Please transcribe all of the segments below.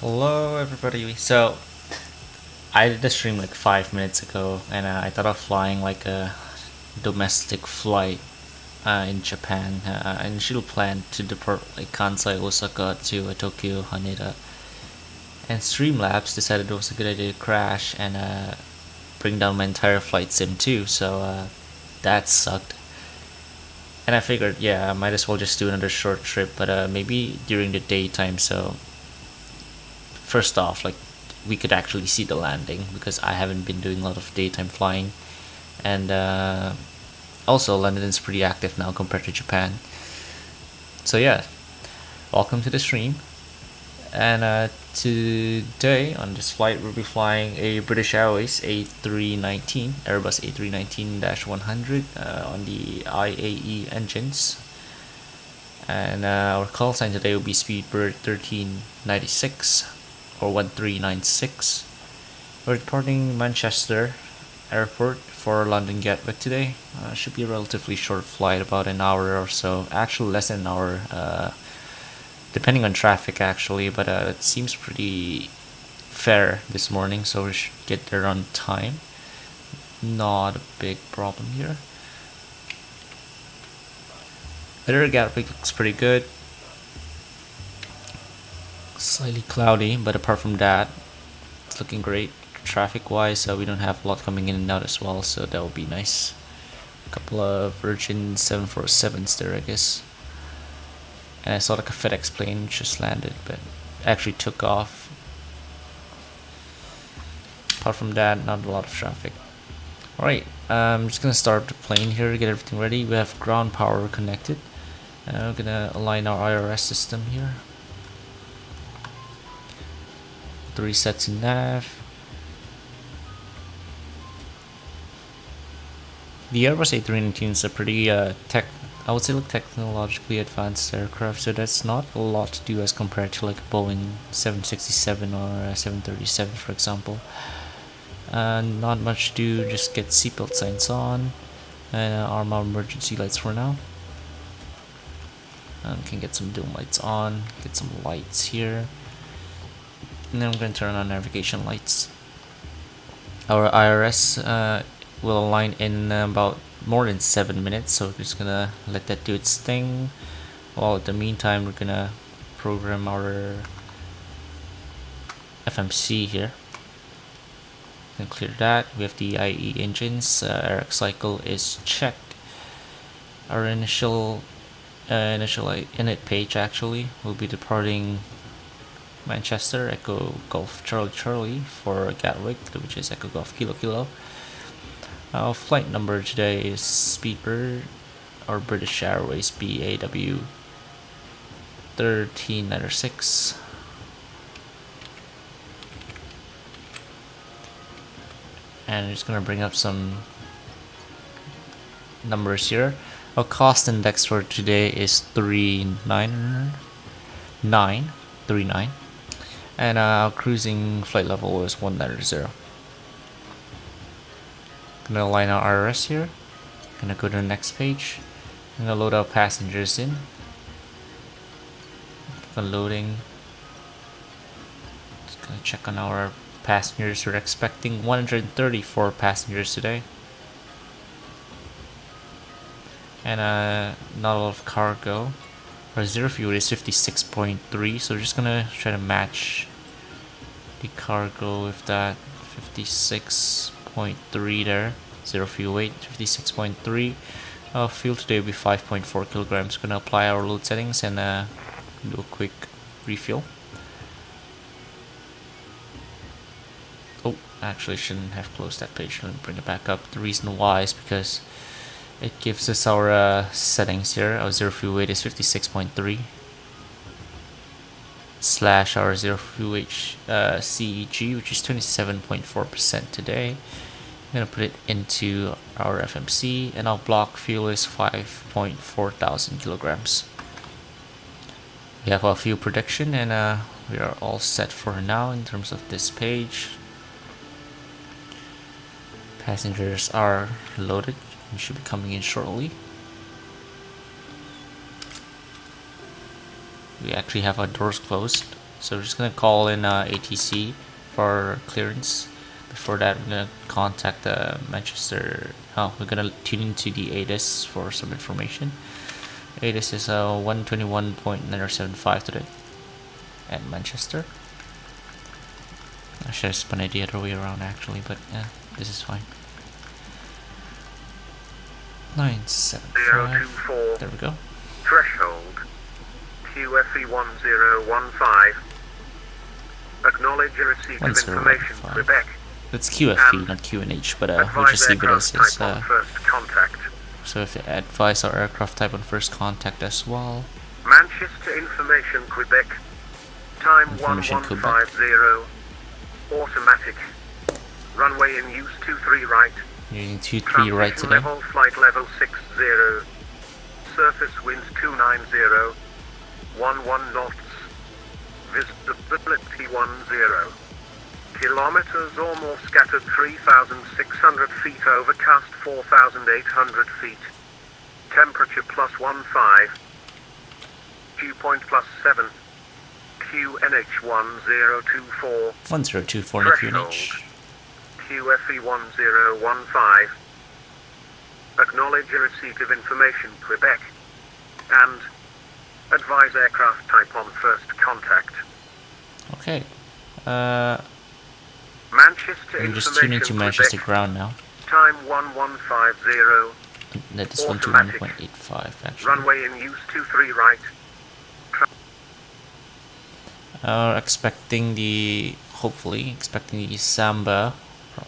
Hello, everybody. So, I did a stream like 5 minutes ago, and I thought of flying like a domestic flight in Japan. I initially planned to depart like Kansai, Osaka to Tokyo, Haneda, and Streamlabs decided it was a good idea to crash and bring down my entire flight sim too. So that sucked. And I figured, yeah, I might as well just do another short trip, but maybe during the daytime. So first off, like we could actually see the landing because I haven't been doing a lot of daytime flying, and also London's pretty active now compared to Japan. So yeah, welcome to the stream. And today on this flight, we'll be flying a British Airways A319, Airbus A319-100 on the IAE engines. And our call sign today will be Speedbird 1396 or 1396. We're departing Manchester Airport for London Gatwick today. Should be a relatively short flight, about an hour or so. Actually, less than an hour, depending on traffic actually. But it seems pretty fair this morning, so we should get there on time. Not a big problem here. Weather Gatwick looks pretty good. Slightly cloudy, but apart from that, it's looking great. Traffic wise, we don't have a lot coming in and out as well, so that would be nice. A couple of Virgin 747s there, I guess. And I saw like a FedEx plane just landed, but actually took off. Apart from that, not a lot of traffic. Alright, I'm just gonna start the plane here to get everything ready. We have ground power connected. I'm gonna align our IRS system here. 3 sets in nav. The Airbus A319 is a pretty I would say like technologically advanced aircraft, so that's not a lot to do as compared to like a Boeing 767 or a 737, for example. Not much to do, just get seatbelt signs on and arm our emergency lights for now. Can get some dome lights on, get some lights here. And then I'm going to turn on navigation lights. Our IRS will align in about more than 7 minutes, so we're just gonna let that do its thing. While in the meantime, we're gonna program our FMC here. And clear that. We have the IE engines. Air cycle is checked. Our initial init page actually will be departing Manchester, Echo Golf Charlie Charlie for Gatwick, which is Echo Golf Kilo Kilo. Our flight number today is Speedbird or British Airways BAW 1396. And I'm just gonna bring up some numbers here. Our cost index for today is 39939, and our cruising flight level is 190. Gonna align our IRS here. Gonna go to the next page. Gonna load our passengers in. Loading. Just gonna check on our passengers. We're expecting 134 passengers today. And not a lot of cargo. Our zero fuel is 56.3, so we're just gonna try to match the cargo with that 56.3 there. Zero fuel weight 56.3. Fuel today will be 5.4 kilograms. Gonna apply our load settings and do a quick refuel. Oh, actually shouldn't have closed that page. Let me bring it back up. The reason why is because it gives us our settings here. Our zero fuel weight is 56.3 slash our zero fuel weight CEG, which is 27.4% today. I'm gonna put it into our FMC, and our block fuel is 5.4 thousand kilograms. We have our fuel prediction, and we are all set for now in terms of this page. Passengers are loaded. We should be coming in shortly. We actually have our doors closed. So we're just gonna call in ATC for clearance. Before that, we're gonna contact Manchester. Oh, we're gonna tune into the ATIS for some information. ATIS is 121.975 today at Manchester. I should have spun it the other way around actually, but yeah, this is fine. 975. There we go. Threshold QFE1015. Acknowledge a receipt of information, Quebec. It's QFE, not QNH, but we'll just leave it as is. First contact. So if you advise our aircraft type on first contact as well. Manchester Information, Quebec. Time 1150. Automatic. Runway in use 23 right. You're using 23 right today. Level, flight level 60. Surface winds 290. 11 knots. Visibility 10. Kilometers or more scattered 3,600 feet. Overcast 4,800 feet. Temperature +15. Dew point +7. QNH 1024. 1024 in QNH. QFE 1015. Acknowledge a receipt of information, Quebec. And advise aircraft type on first contact. Okay. Manchester I'm just tuning to Manchester ground now. Time 1150. That is 121.85 actually. Runway in use 23 right. Hopefully expecting the Samba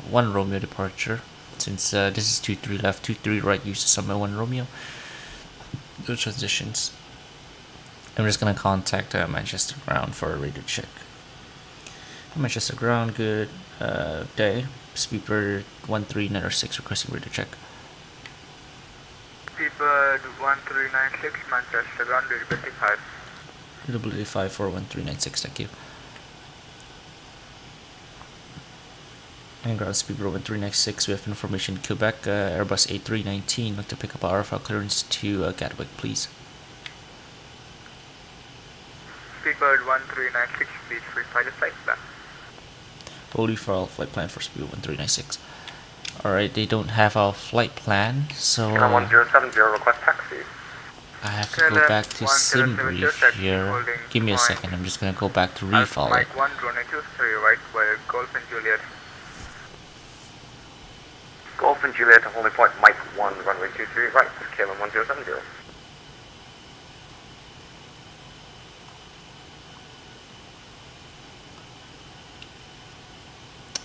1 Romeo departure. Since this is 23 left, 23 right uses Samba 1 Romeo. The transitions. I'm just gonna contact Manchester ground for a radar check. Manchester ground, good day. Speedbird 13906 requesting radar check. Speedbird 1396, Manchester ground, requesting 5. WD5 for 1396, thank you. And ground Speedbird 1396, we have information Quebec, Airbus A319, like to pick up our RFL clearance to Gatwick, please. Speedbird 1396, please verify the flight plan. Holy for our flight plan for Speedbird 1396. Alright, they don't have our flight plan, so 1070, request taxi. I have to go back to SimBrief here. Give me a second, I'm just gonna go back to refollow. Mike 1, drone 23 right, via Golf and Juliet. Golf and Juliet, holding point Mike 1, runway 23 right, KLM 1070.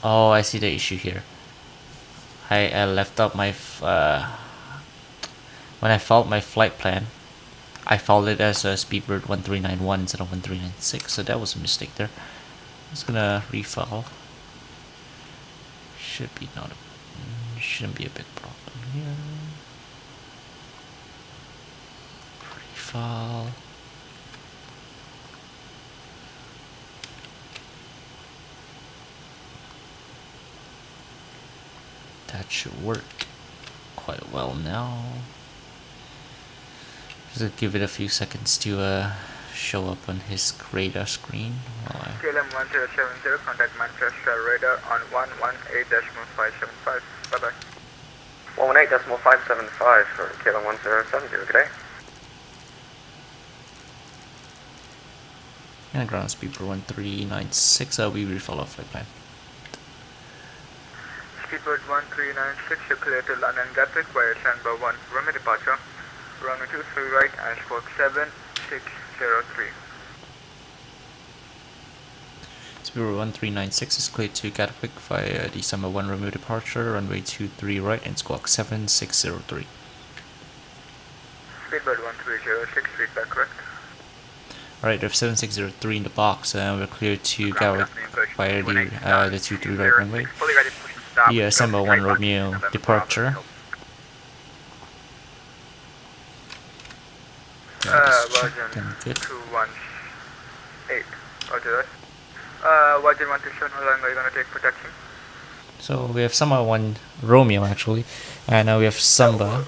Oh, I see the issue here. I left out my when I followed my flight plan, I followed it as a Speedbird 1391 instead of 1396, so that was a mistake there. I'm just gonna refile. Shouldn't be a big problem here. Refile. That should work quite well now. Just give it a few seconds to show up on his radar screen. KLM 1070, contact Manchester radar on 118.575. Bye bye. 118.575 for KLM 1070, good day. And ground speed for 1396, we refollow flight plan. Speedbird 1396, you're clear to London Gatwick via Sandbar 1, Romeo departure. Runway 23 right and squawk 7603. Speedbird 1396 is cleared to Gatwick via December 1 Romeo departure, runway 23 right and squawk 7603. Speedbird 1306, feedback correct. Alright, we have 7603 in the box, we're cleared to Gatwick via the 23 right runway. The December 1 Romeo departure. Version 218. Roger that. Version 127, how long are you going to take for taxi? So we have Samba 1 Romeo actually, and now we have Samba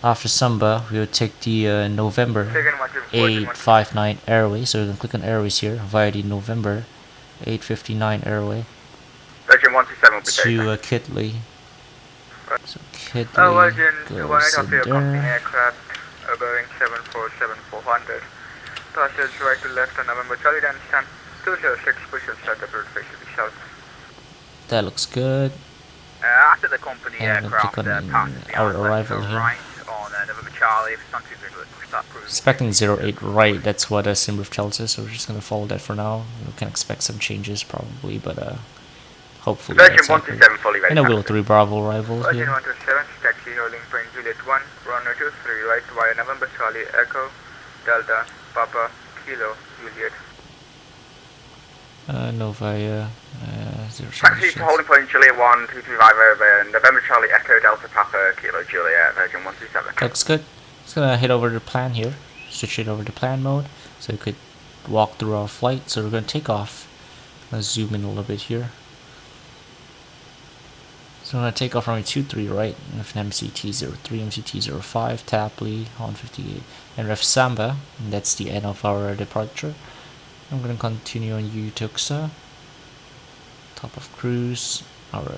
After Samba, we will take the November Second 124, 859 Airways. So we're going to click on Airways here via the November 859 Airway Virgin 127 will be to taken. Kidley. So Kidley Virgin goes 218 of your in company there. aircraft, Boeing 747-400. Passes right to left on November Charlie, then stand 206, push and start the road facing the south. That looks good. After the company And I'm aircraft gonna click on passes our beyond arrival left to here. right on November Charlie, if it's not too big, we'll start cruising. Expecting 08 right, that's what SimRoof tells us, so we're just gonna follow that for now. We can expect some changes probably, but hopefully Virgin that's accurate. 127 fully ready. And a Willow 3 Bravo arrival Virgin here. 127, taxi holding point Juliet 1, runway 23 right via November Charlie, Echo, Delta, Papa, Kilo, Juliet. No via zero Taxi transitions. to holding point Juliet 1, 235 over November Charlie, Echo, Delta, Papa, Kilo, Juliet, Virgin 127. Looks good. Just gonna head over to plan here. Switch it over to plan mode so we could walk through our flight. So we're gonna take off. Let's zoom in a little bit here. So I'm gonna take off runway 23 right with an MCT-03, MCT-05, Tapley, on 58, and ref Samba. And that's the end of our departure. I'm gonna continue on Utuxa. Top of cruise. Our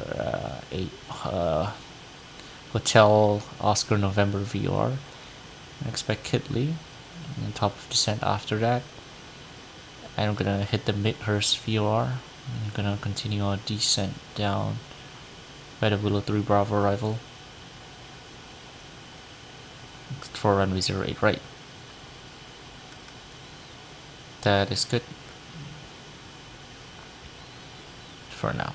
Hotel Oscar November VR. I expect Kidley. And top of descent after that. And I'm gonna hit the Midhurst VOR. I'm gonna continue our descent down by the Willow 3 Bravo arrival for runway 08 right. That is good for now.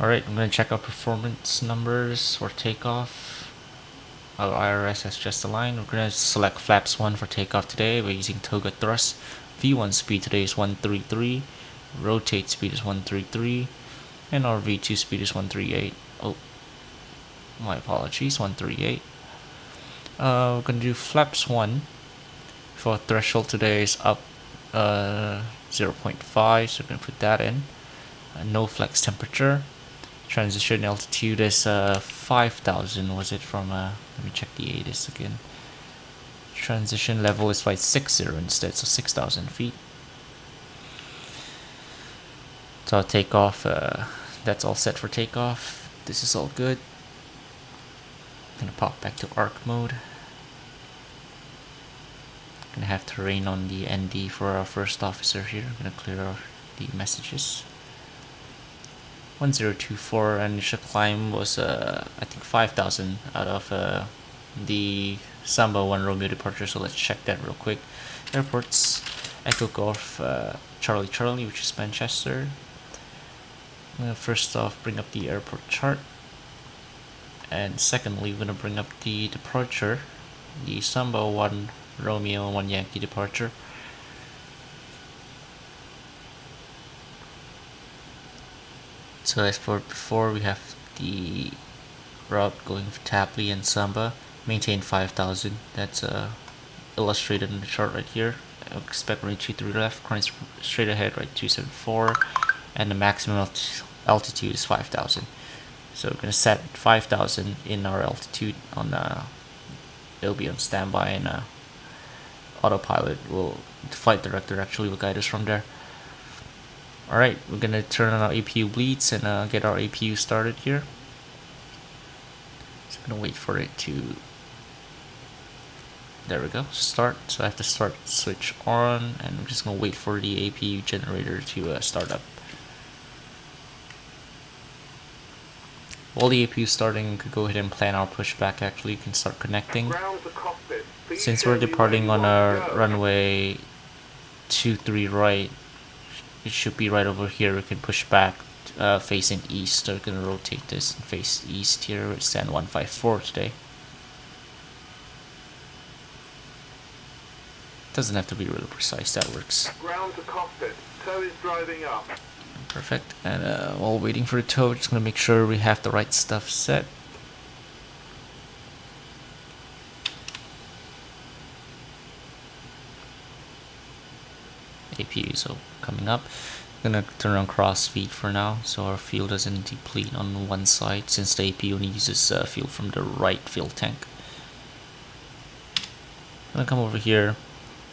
Alright, I'm gonna check our performance numbers for takeoff. Our IRS has just aligned. We're gonna select flaps 1 for takeoff today. We're using toga thrust. V1 speed today is 133. Rotate speed is 133. And our V2 speed is 138. Oh, my apologies, 138. We're gonna do flaps 1 for threshold today is up 0.5, so we're gonna put that in. No flex temperature. Transition altitude is 5,000. Was it from? Let me check the ATIS again. Transition level is flight 60 instead, so 6,000 feet. So I'll take off. That's all set for takeoff. This is all good. Gonna pop back to arc mode. Gonna have terrain on the ND for our first officer here. I'm gonna clear out the messages. 1024 initial climb was I think 5,000 out of the Samba 1 Romeo departure, so let's check that real quick. Airports, Echo Golf Charlie Charlie, which is Manchester. I'm gonna first off bring up the airport chart, and secondly we're gonna bring up the departure, the Samba 1 Romeo 1 Yankee departure. So as for before, we have the route going for Tapley and Samba, maintain 5,000. That's illustrated in the chart right here. I expect runway 23 left, current straight ahead, right 274, and the maximum altitude is 5,000. So we're gonna set 5,000 in our altitude on it'll be on standby, and autopilot the flight director actually will guide us from there. Alright, we're gonna turn on our APU bleeds and get our APU started here. Just gonna wait for it to, there we go, start. So I have to start switch on, and I'm just gonna wait for the APU generator to start up. While the APU is starting, we could go ahead and plan our pushback. Actually, you can start connecting. Since we're departing on our runway 23 right, it should be right over here. We can push back facing east. So we're gonna rotate this and face east here. It's stand 154 today. Doesn't have to be really precise, that works. Ground to cockpit. Tow is driving up. Perfect. And while waiting for the tow, just gonna make sure we have the right stuff set. APU is coming up. Gonna turn on cross feed for now, so our fuel doesn't deplete on one side, since the APU only uses fuel from the right fuel tank. gonna come over here.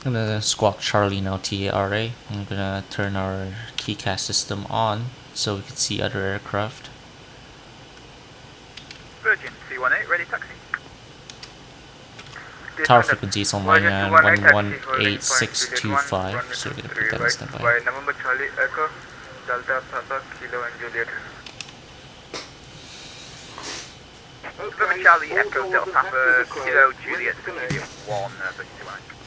I'm gonna squawk Charlie now, TARA. I'm gonna turn our keycast system on so we can see other aircraft. Virgin 218, ready taxi. Tower frequency is online Virgin at 218 118.625, so we're gonna put that on right, standby. by November Charlie Echo, Delta Papa, Kilo and Juliet. November Charlie Echo, Delta Papa, Kilo, Juliet, Juliet 1, Virgin 218.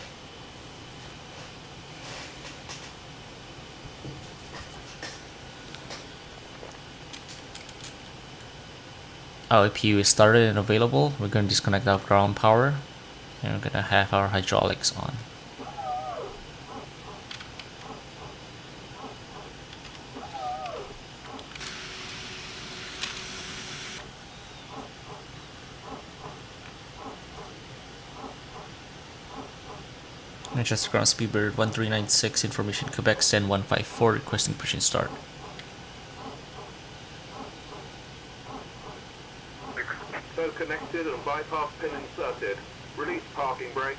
Our APU is started and available. We're gonna disconnect our ground power, and we're gonna have our hydraulics on. Manchester ground speedbird 1396, information Quebec send 154, requesting push and start. So connected and bypass pin inserted. Release parking brake.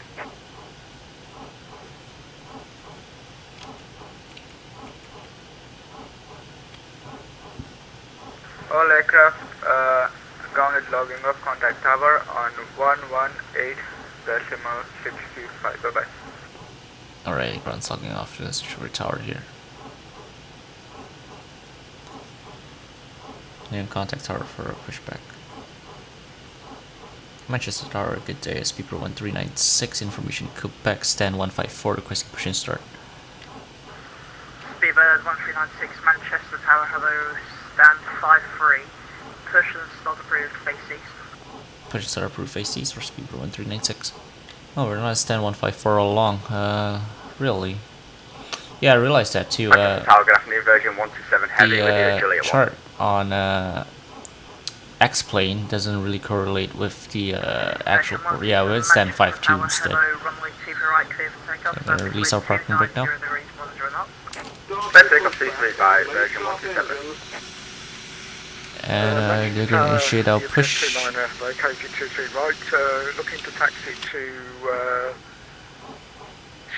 All aircraft grounded logging off contact tower on 118.625. Bye bye. Alright, ground's logging off to the switchover tower here. And contact tower for a pushback. Manchester Tower, good day, Speedbird 1396, information Quebec stand 154, requesting push and start. Speedbird 1396, Manchester Tower, hello, stand 53, push and start approved, face east. Push and start approved, face east for Speedbird 1396. Oh, we're not at stand 154 all along, really? Yeah, I realized that too, Tower, good afternoon, Virgin 127, heavy, Lydia, Juliet 1. chart on, X-plane doesn't really correlate with the actual port. Yeah, we're at stand 52 instead. Hello, runway 2 for right, clear for takeoff. I'm gonna release our parking brake now. Best takeoff 235, Virgin 127. And they're gonna initiate our push. Located 23 right, looking to taxi to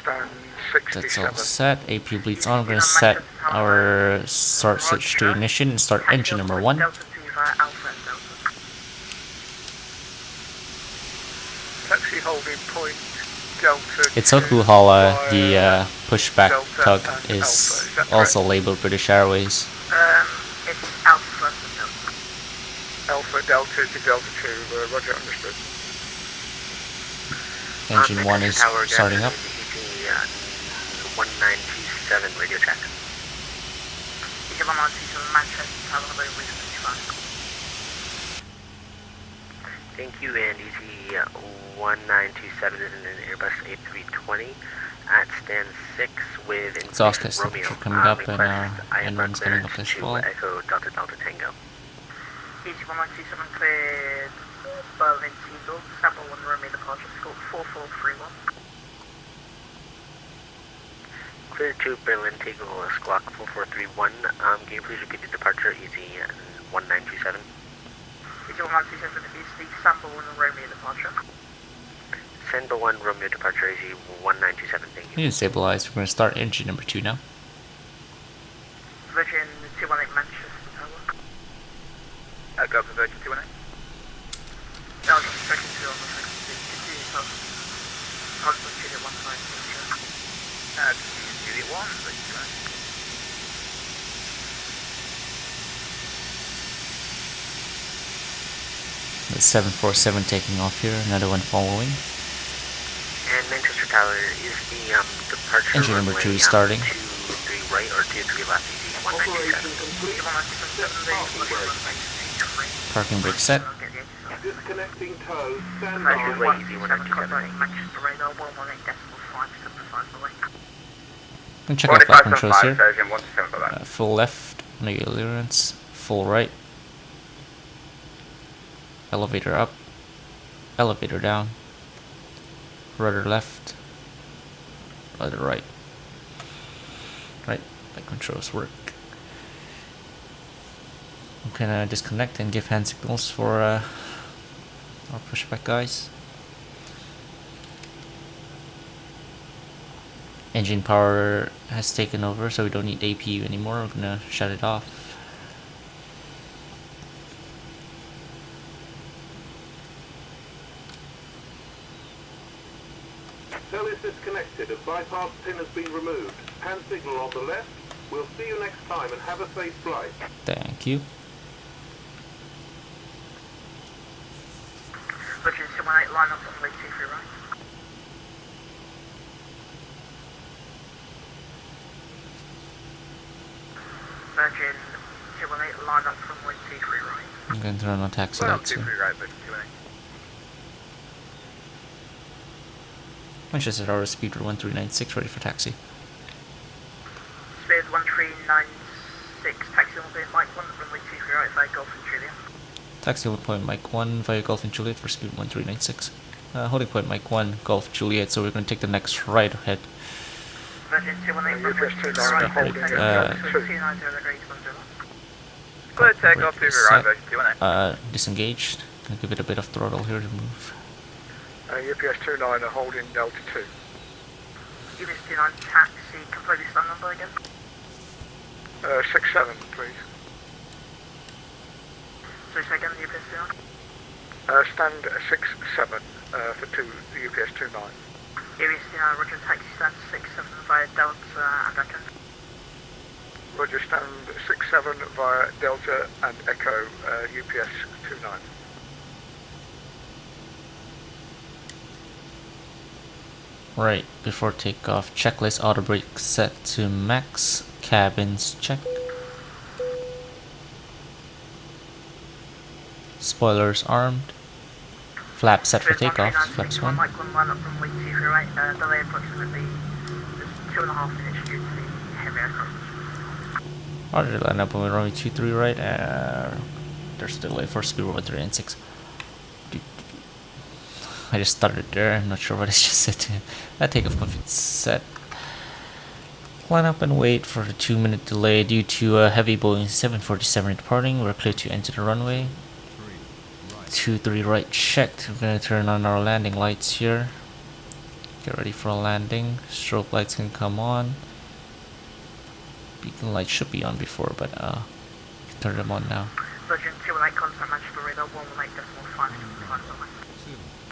stand 67. That's all set. APU bleeds on. We're gonna set our start switch to ignition and start engine number 1. Taxi holding point Delta. It's so cool how the pushback tug is also labeled British Airways. It's Alpha Delta. Alpha Delta to Delta 2, roger, understood. Engine 1 is starting up. EGCC-1927 radio check. EGCC-1927 Manchester Tower, hello, reason 25. Thank you, and EG-1927 is in an Airbus A320 at stand 6 with Exhaust gas Romeo. temperature coming up, and IFR N1's coming up clearance as to well. Echo Delta Delta Tango. EG-1927 cleared Berlin Eagle, sample 1 Romeo departure, scope 4431. Clear to Berlin Eagle, squawk 4431. Can you please repeat the departure, EG-1927? EG-1927 is the sample 1 Romeo departure. Send 1 Romeo departure, EG-1927, thank you. You can stabilize. We're gonna start engine number 2 now. Virgin 218 Manchester Tower. Go for Virgin 218. No, I'm just checking to on the frequency. Continue to constant Juliet 1 5. Juliet 1, Virgin 218. The 747 taking off here, another one following. And Manchester Tower is the departure Engine number runway, 2 is starting. 23 right or 23 left, Operation EG-1927. complete. Parking brake set. Disconnecting tow. Stand Pressure by. way, EG-1927. Manchester radar 118.5 to precise away. And check out flight controls here. Virgin 127, bye-bye. Full left, negative clearance. Full right. Elevator up. Elevator down. Rudder left. Rudder right. Right, flight controls work. I'm gonna disconnect and give hand signals for our pushback guys. Engine power has taken over, so we don't need APU anymore. We're gonna shut it off. Cell is disconnected. A bypass pin has been removed. Hand signal on the left. We'll see you next time and have a safe flight. Thank you. Virgin 218, line up on lead 23 right. Virgin 218, line up from lead 23 right. I'm going to turn on taxi Line up lights here. 23 right, Virgin 218. Manchester Tower, speed 1396, ready for taxi. Speed 1396, taxi will be Mike 1 from lead 23 right via Golf and Julia. Taxi holding point Mike 1 via Golf and Juliet for speed 1396. Holding point Mike 1, Golf Juliet, so we're going to take the next right ahead. Virgin 218 from lead 23 Stop right, break, 290 degrees 10. Clear takeoff brake 23 right, set. Virgin 218. Disengaged. Gonna give it a bit of throttle here to move. UPS 29 are holding Delta 2. UPS 29 taxi, complete the stand number again. 67, please. So second UPS 29. Stand 67 for UPS 29. UPS 29 Roger, taxi stand 67 via Delta and Echo. Roger, stand 67 via Delta and Echo, UPS 29. Right, before takeoff, checklist auto brake set to max, cabins check. Spoilers armed. Flap set for takeoff, flaps 1. Mike 1 line up from lead 23 right, delay approximately 2.5 minutes due to the heavy aircraft. Roger, line up on runway 23 right, there's delay for speed 1396. I just started there, I'm not sure what I just said. That takeoff config set. Line up and wait for a 2-minute delay due to a heavy Boeing 747 departing. We're clear to enter the runway. 23 right checked. We're gonna turn on our landing lights here. Get ready for a landing. Strobe lights can come on. Beacon lights should be on before, but turn them on now. Virgin 218 contact Manchester radar 118.5.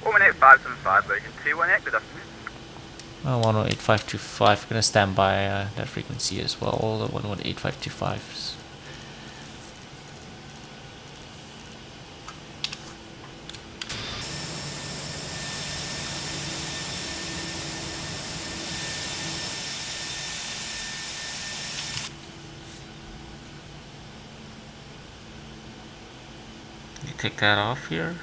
118.575, Virgin 218, good afternoon. 118525. Gonna stand by that frequency as well. All the 118525s. You take that off here.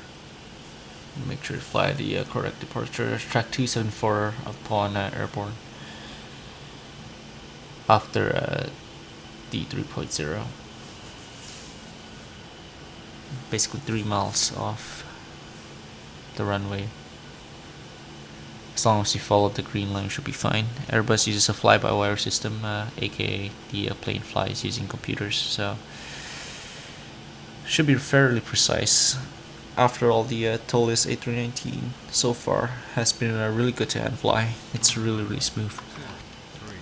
Make sure to fly the correct departure. Track 274 upon airborne. After D3.0. Basically 3 miles off the runway. As long as you follow the green line, you should be fine. Airbus uses a fly-by-wire system, aka the plane flies using computers, so should be fairly precise. After all, the Tolis A319 so far has been really good to hand fly. It's really smooth.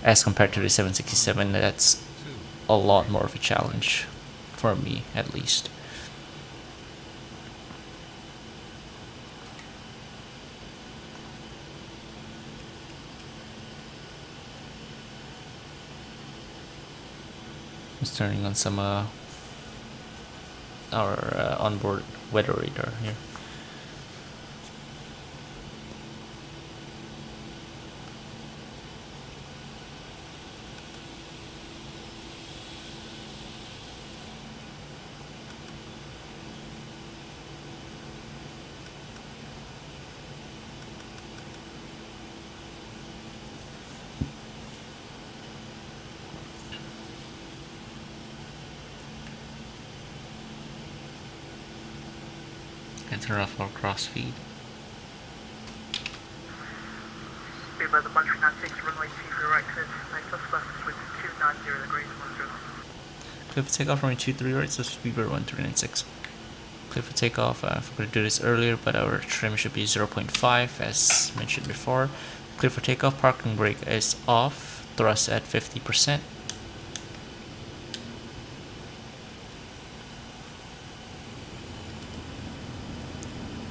As compared to the 767, that's a lot more of a challenge, for me at least. Just turning on some our onboard weather radar here. And turn off our cross feed. Speed by the 1396, runway 23 right, clear to takeoff, left with 290 degrees 10. Clear for takeoff, runway 23 right, so speed by 1396. Clear for takeoff, I forgot to do this earlier, but our trim should be 0.5 as mentioned before. Clear for takeoff. Parking brake is off. Thrust at 50%.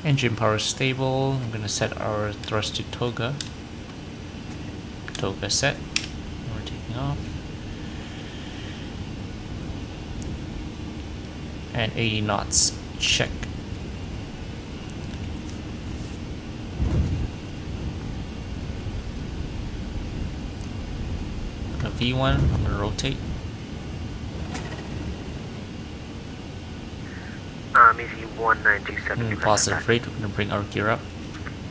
Engine power stable. I'm gonna set our thrust to toga. Toga set. We're taking off. And 80 knots. Check. A V1. I'm gonna rotate. Easy 1927. Positive rate. We're gonna bring our gear up.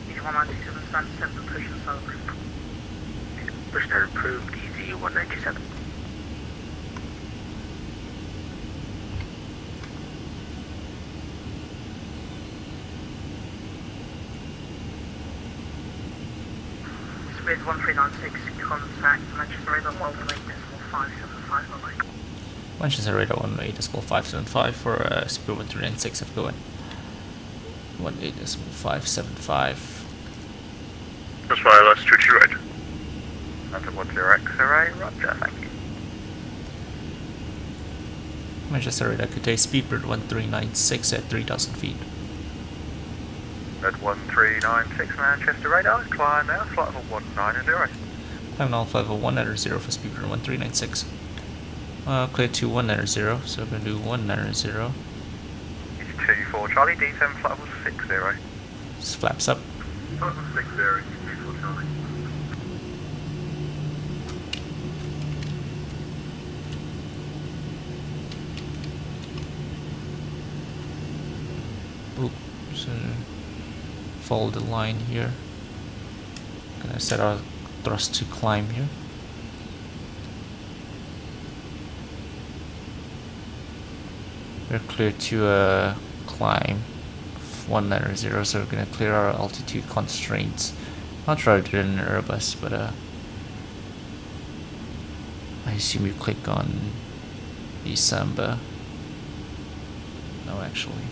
Easy 1927, stand 7, push and start approved. Push start approved. Easy 1927. Speed 1396, contact Manchester radar 118.575, bye-bye. Manchester radar 118.575 for speed 1396. I've going 18.575. Just fire last to you right. Under 10X-ray, roger, thank you. Manchester radar could take speedbird 1396 at 3,000 feet. At 1396 Manchester radar, climb now, flight level 190. Climb now, flight level 190 for speedbird 1396. Clear to 190, so we're going to do 190. It's 24 Charlie, D7 flight level 60. Just flaps up. Flight level 60, 24 Charlie. Oops. Follow the line here. Gonna set our thrust to climb here. We're clear to climb 190, so we're gonna clear our altitude constraints. Not sure I did it in Airbus, but I assume you click on December. No, actually.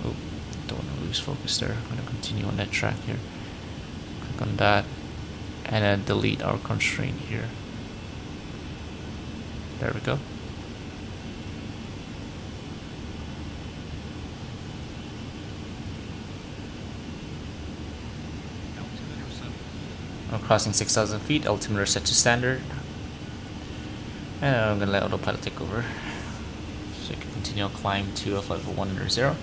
Oh, don't want to lose focus there. I'm gonna continue on that track here. Click on that, and then delete our constraint here. There we go. I'm crossing 6,000 feet, altimeter set to standard. And I'm gonna let autopilot take over. So I can continue on climb to a flight level 190.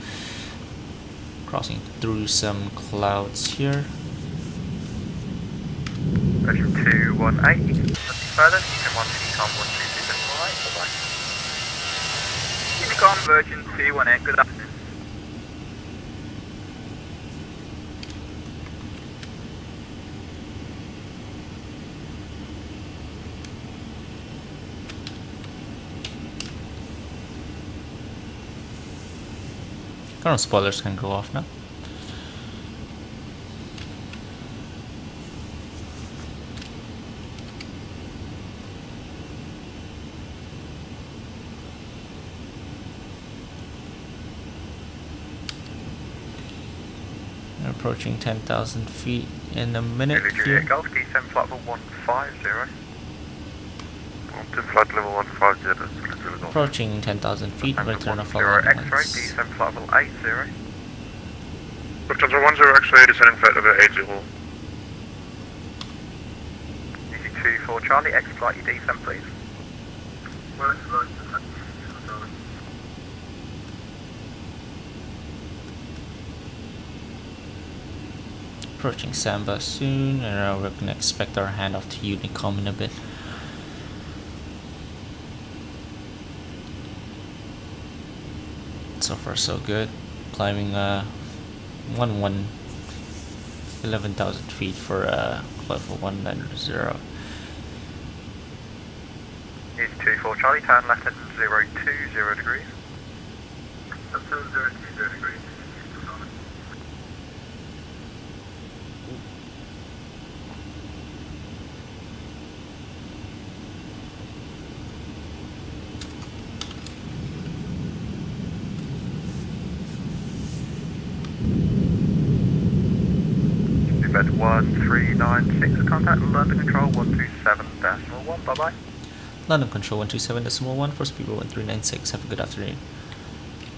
Crossing through some clouds here. Version 218, you can nothing further, you can 1 Unicom 126.8, bye-bye. Unicom Virgin 218, good afternoon. Current spoilers can go off now. We're approaching 10,000 feet in a minute here. Golf D7 flight level 150. Flight level 150. Approaching 10,000 feet, return of all X-ray, lines. D7 flight level 80. Lufthansa 10 X-ray, descending flight level 80. Easy 24 Charlie, X flight your D7 please. Approaching Samba soon, and we're gonna expect our handoff to Unicom in a bit. So far so good. Climbing 11,000 feet for flight level 190. Easy 24 Charlie, turn left at 020 degrees. That's 020 degrees. Leopard 1396, contact London Control 127.1, bye bye. London Control 127.1 for Speedbird 1396. Have a good afternoon.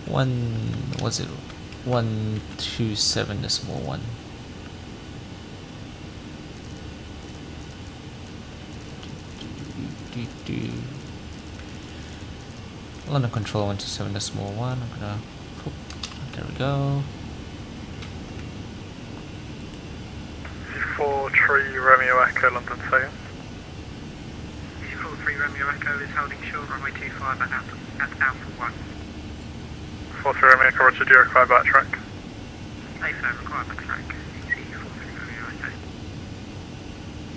127.1. London Control 127.1. I'm gonna. There we go. 43 Romeo Echo, London Sale. 43 Romeo Echo is holding short runway 25 at Alpha 1. 43 Romeo Echo, roger, do you require backtrack? AFO require backtrack. EC 43 Romeo Echo.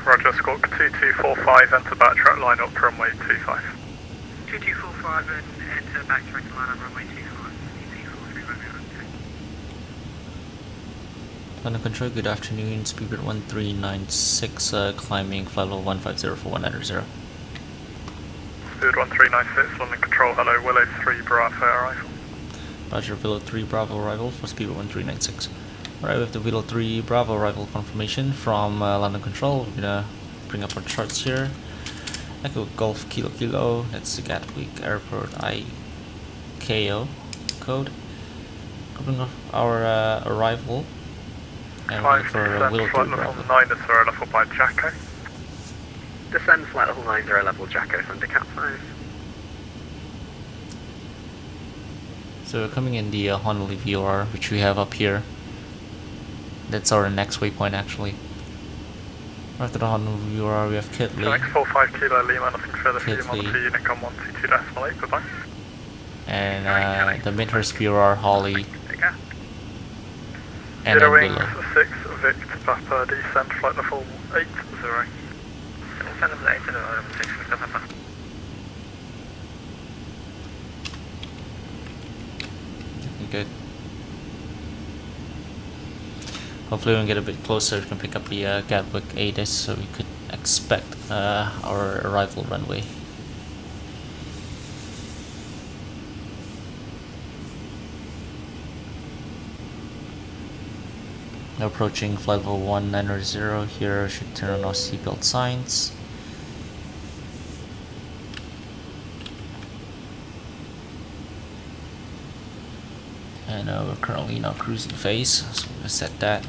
Roger, Squawk 2245, enter backtrack, line up runway 25. 2245 and enter backtrack line up runway 25. EC 43 Romeo Echo. London Control, good afternoon. Speedbird 1396, climbing flight level 150 for 190. Speed 1396, London Control, hello, Willow 3 Bravo arrival. Roger, Willow 3 Bravo arrival for Speedbird 1396. Alright, we have the Willow 3 Bravo arrival confirmation from London Control. We're gonna bring up our charts here. Echo Golf Kilo Kilo, that's the Gatwick Airport IKO code. Bring up our arrival. And we're looking for Willow 3 Bravo. 9 is level by Jacko. Descend flight level 90 level Jacko under Cat 5. So we're coming in the Honolulu VOR, which we have up here. That's our next waypoint actually. After the Honolulu VOR we have Kitley. Next 45 Kilo Lima, nothing further for you, Kitley. Monitor Unicom 122.8, goodbye. And the Midhurst VOR, Holly. And Zero then wings, below. 6 Vict Papa, descent flight level 80. Send them to 8 and 6 Victor Papa. Good. Hopefully when we get a bit closer we can pick up the Gatwick ADIS so we could expect our arrival runway. Approaching flight level 190 here, should turn on our seatbelt signs. And we're currently in our cruising phase, so we're gonna set that.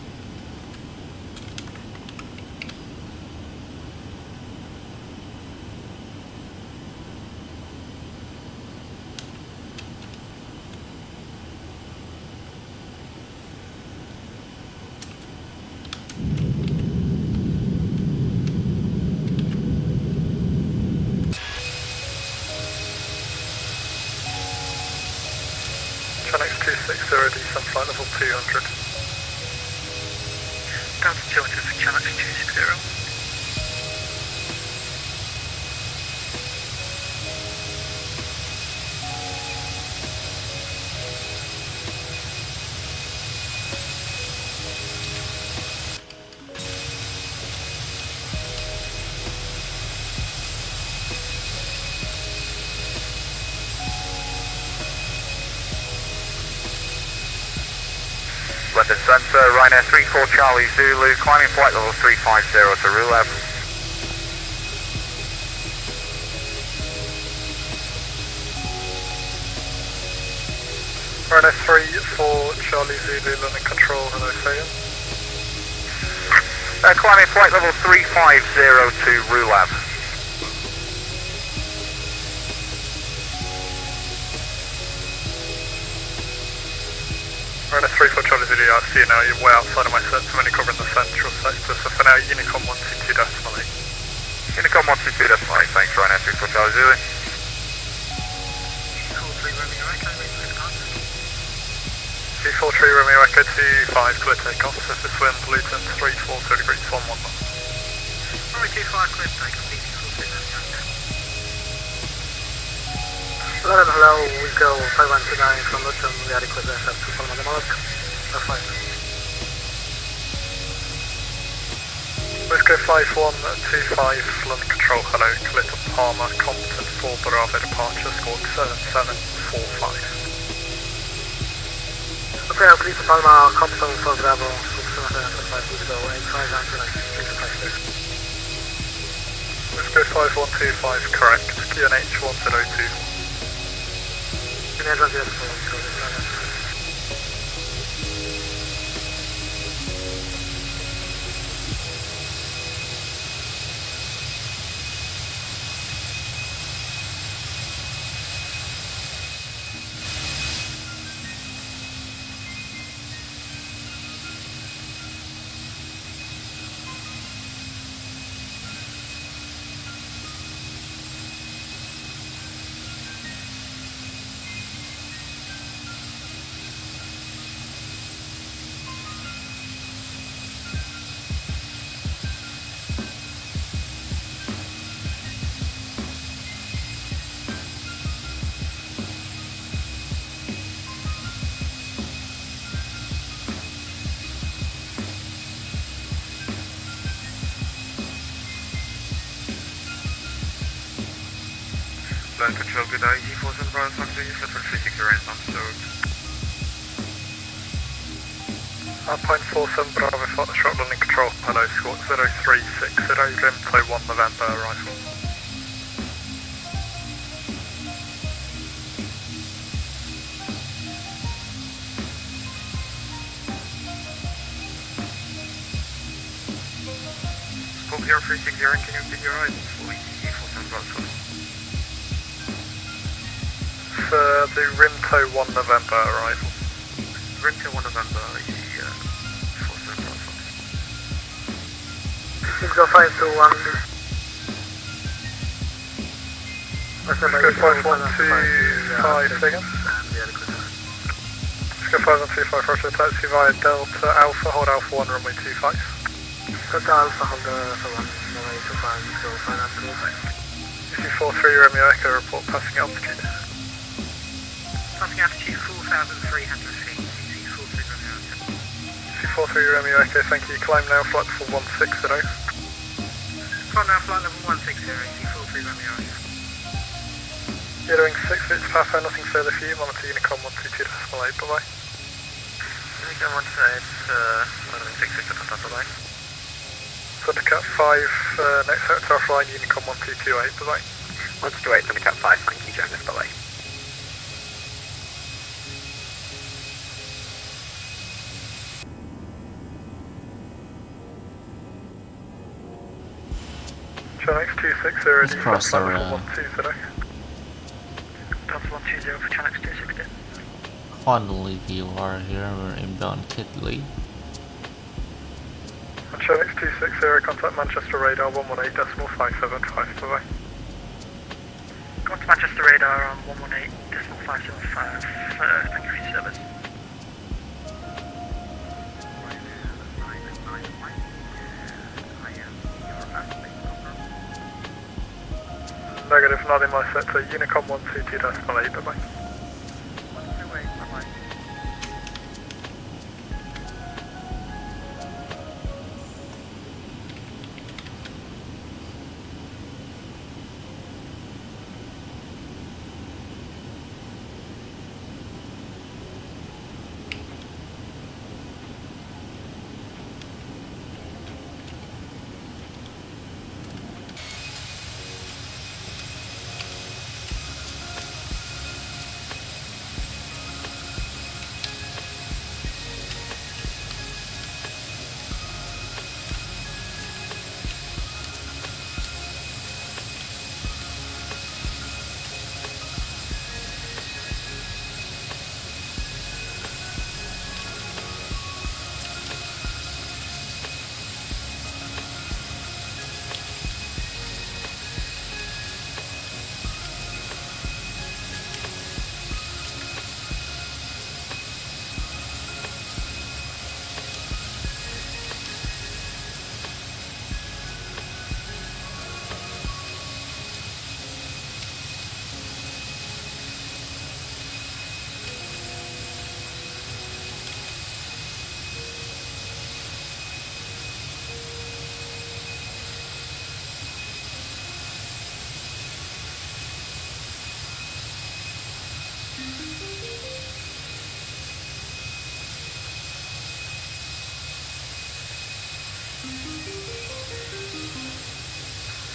Channel 260, descent flight level 200. Down to 200 for Channel 260. London Centre, Ryanair 34 Charlie Zulu, climbing flight level 350 to Rulev. Ryanair 34 Charlie Zulu, London Control, hello, say climbing flight level 350 to Rulev. Runner 34 Charlie Zulu, I see you now, you're way outside of my set, I'm only covering the central sector, so for now, Unicom 122.8. Unicom 122.8, thanks, Runner 34 Charlie Zulu. 243 Romeo Echo 25, clear takeoff, surface wind, Luton 340 degrees, 111. Runway 25 clear takeoff, EC 43 Romeo Echo. London, hello, we go 5129 from Luton, we are requesting to Palma de Mallorca. That's fine. Let's go 5125, London Control, hello, clear to Palma, Compton 4 Bravo departure, squawk 7745. Okay, I'll clear to Palma, Compton 4 Bravo, Let's go 5125, correct. QNH 1024. Land control, good eye, E4 and Bravo Fox, Federal 360 right on Stoke. 0.47 Bravo Fox, short landing control, hello, squawk 0360, Rimto 1 November, rifle. Squawk 0360, can you get your eyes for E4 and Bravo Fox? The Rimto 1 November arrival. Rimto 1 November, E4 and Bravo Fox. 60521. Let's go 5125 seconds. Let's go 5125, roger, taxi via Delta Alpha, hold Alpha 1, runway 25. Delta Alpha, hold Alpha 1, runway 25, go find afterwards. EC43 Romeo Echo, report passing altitude. Passing altitude 4,300 feet, EC43 Romeo Echo. EC43 Romeo Echo, thank you. Climb now, flight level 160. Climb now, flight level 160, EC43 Romeo Echo. You're doing 6 minutes past, nothing further for you. Monitor Unicom 122.8, bye bye. Unicom 128, 166 at bye bye. Thundercat 5, next sector offline, Unicom 1228, bye bye. 128, Thundercat 5, thank you, Jonas, bye bye. Channel 260, Let's cross our, 120. Delta 120 for Channel 260. Honolulu VR here, we're inbound Kidley. Channel 260, contact Manchester radar 118.575, bye bye. Got to Manchester radar on 118.575. Thank you for your service. Negative, not in my sector, Unicom 122.8, bye bye. 128, bye bye.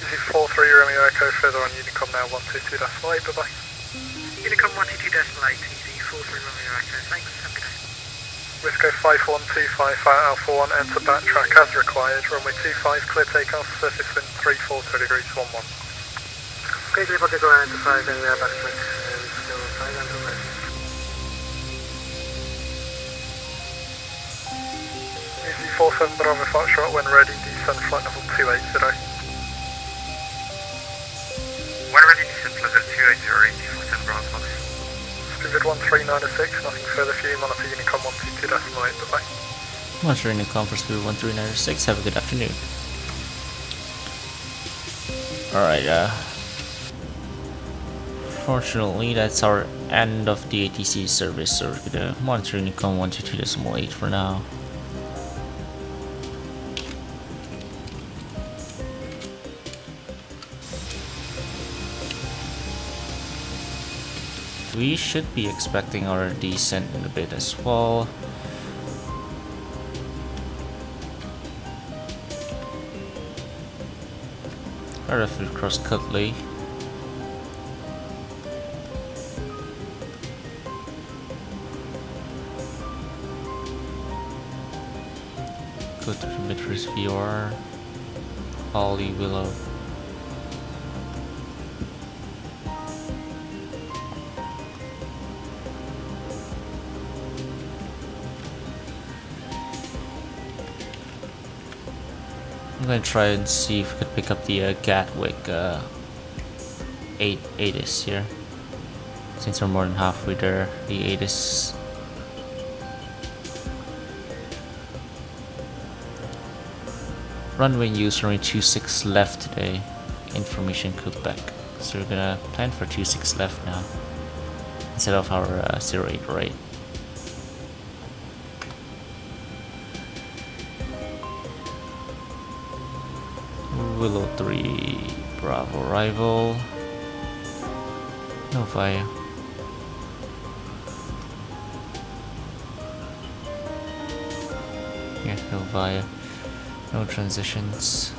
EC43 Romeo Echo, further on Unicom now 122.8, bye bye. Unicom 122.8, EC43 Romeo Echo, thanks, have a good day. Wisco 5125 Alpha 1, enter backtrack as required, runway 25, clear takeoff, surface wind 340 degrees 11. Okay, clear for takeoff, enter 5, and we are backtrack, still 5 and 5. EC47 Bravo Foxtrot, when ready, descend flight level 280. When ready, descend level 280, EC47 Bravo Fox. Speed 13906, nothing further for you, monitor Unicom 122.8, bye bye. Monitor Unicom for speed 13906, have a good afternoon. Alright, fortunately that's our end of the ATC service, so we're gonna monitor Unicom 122.8 for now. We should be expecting our descent in a bit as well. Roughly across Cutley. Go to the Midwest VR. Holly Willow. I'm gonna try and see if we could pick up the Gatwick 8 here. Since we're more than halfway there, the 8 is runway use runway 26 left today. Information Quebec. So we're gonna plan for 26 left now instead of our 08 right. Willow 3 Bravo arrival. No fire. Yeah, no fire. No transitions.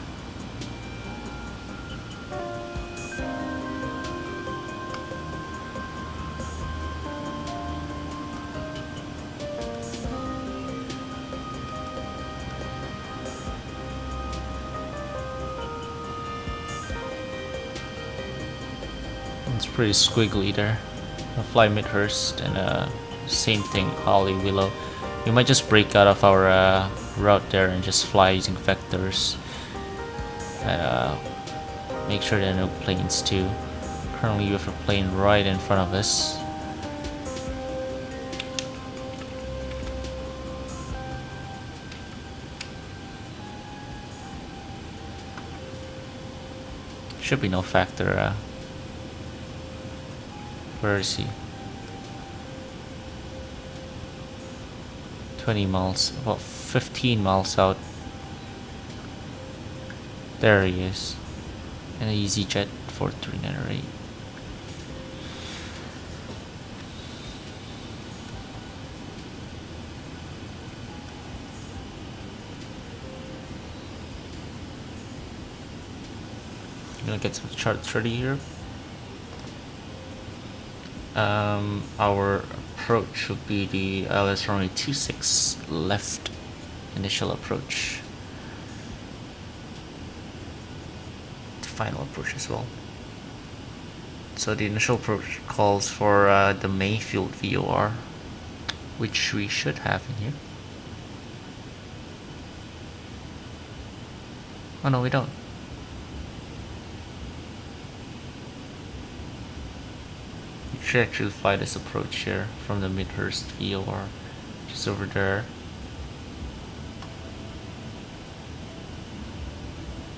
It's pretty squiggly there. I'll fly Midhurst and same thing, Holly Willow. We might just break out of our route there and just fly using vectors. And make sure there are no planes too. Currently we have a plane right in front of us. Should be no factor. Where is he? 20 miles, about 15 miles out. There he is. An EasyJet 4398. I'm gonna get some charts ready here. Our approach would be the LS runway 26 left initial approach. The final approach as well. So the initial approach calls for the Mayfield VOR, which we should have in here. Oh no, we don't. We should actually fly this approach here from the Midhurst VOR, which is over there.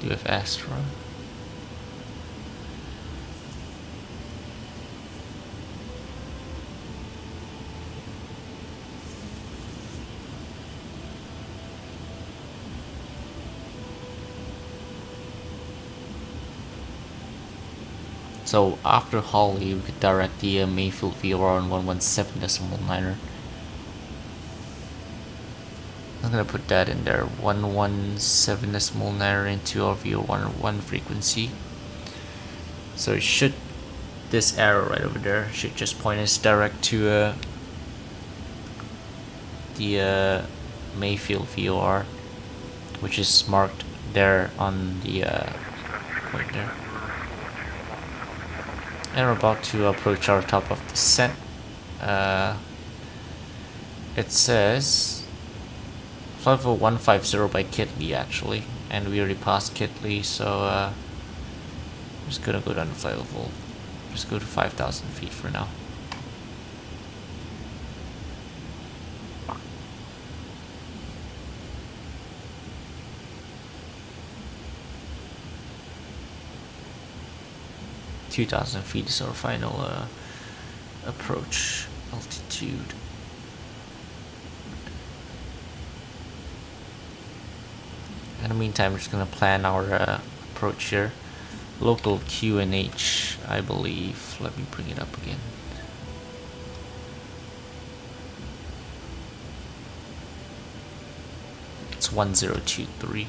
Do you have Astra? So after Holly, we could direct the Mayfield VOR on 117.9er. I'm gonna put that in there. 117 decimal 9 into RV101 frequency. So it should, this arrow right over there should just point us direct to the Mayfield VOR, which is marked there on the point there. And we're about to approach our top of descent. It says flight level 150 by Kitley actually, and we already passed Kitley, so I'm just gonna go down to flight level. Just go to 5,000 feet for now. (2,000 feet is our final approach altitude. In the meantime, we're just gonna plan our approach here. Local QNH, I believe. Let me bring it up again. It's 1023.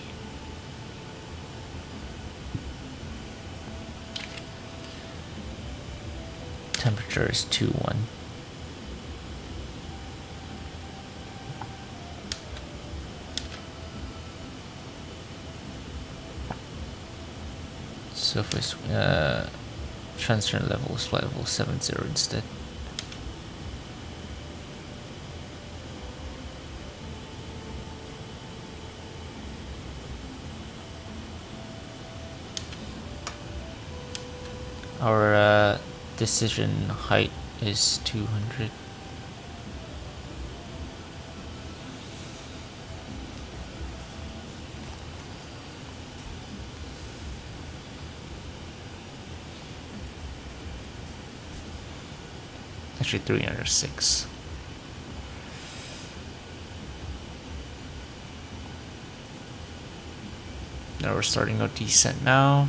Temperature is 21. Surface transfer level is flight level 70 instead. Our decision height is 200. Actually 306. Now we're starting our descent now.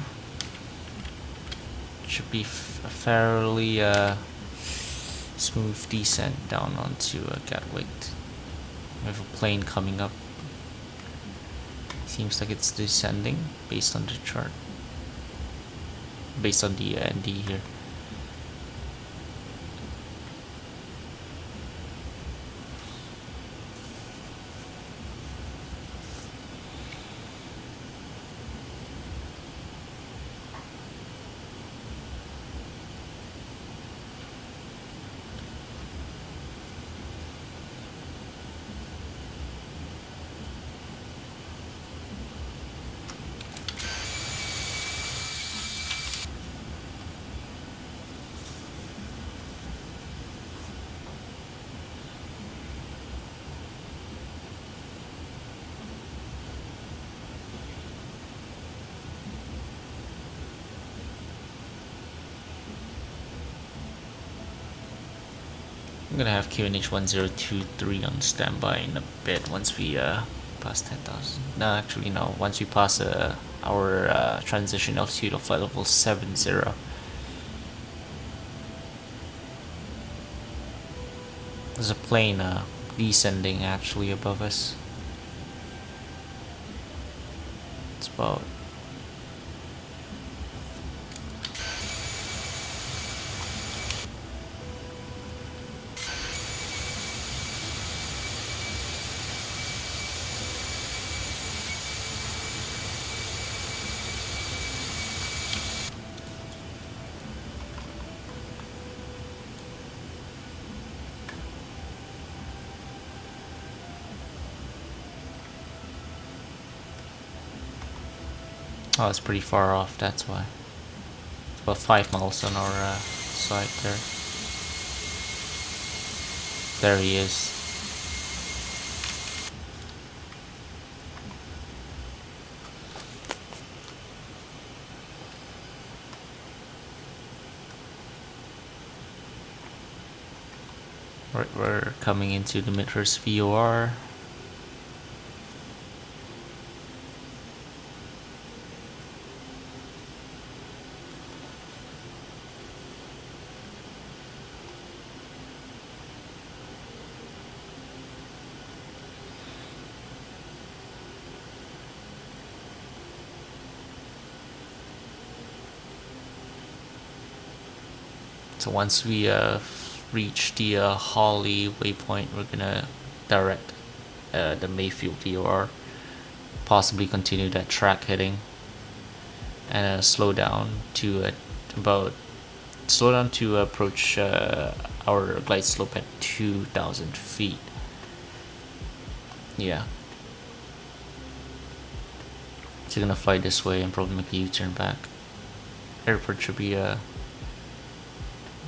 Should be a fairly smooth descent down onto Gatwick. We have a plane coming up. Seems like it's descending based on the chart. Based on the ND here. I'm gonna have QNH 1023 on standby in a bit once we pass 10,000. No, actually no. Once we pass our transition altitude of flight level 70. There's a plane descending actually above us. It's about oh, it's pretty far off, that's why. It's about 5 miles on our side there. There he is. We're coming into the Midhurst VOR. So once we reach the Holly waypoint, we're gonna direct the Mayfield VOR, possibly continue that track heading, and slow down to approach our glide slope at 2,000 feet. Yeah. So gonna fly this way and probably make a U-turn back. Airport should be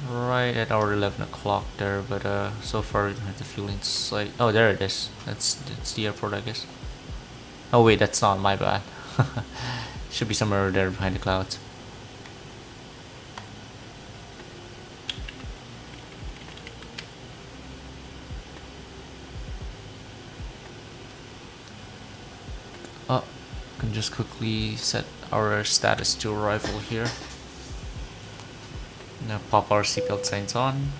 right at our 11 o'clock there, but so far we don't have the fueling site. Oh, there it is. That's the airport, I guess. Oh wait, that's not, my bad. Should be somewhere there behind the clouds. Oh, can just quickly set our status to arrival here. Now pop our seatbelt signs on.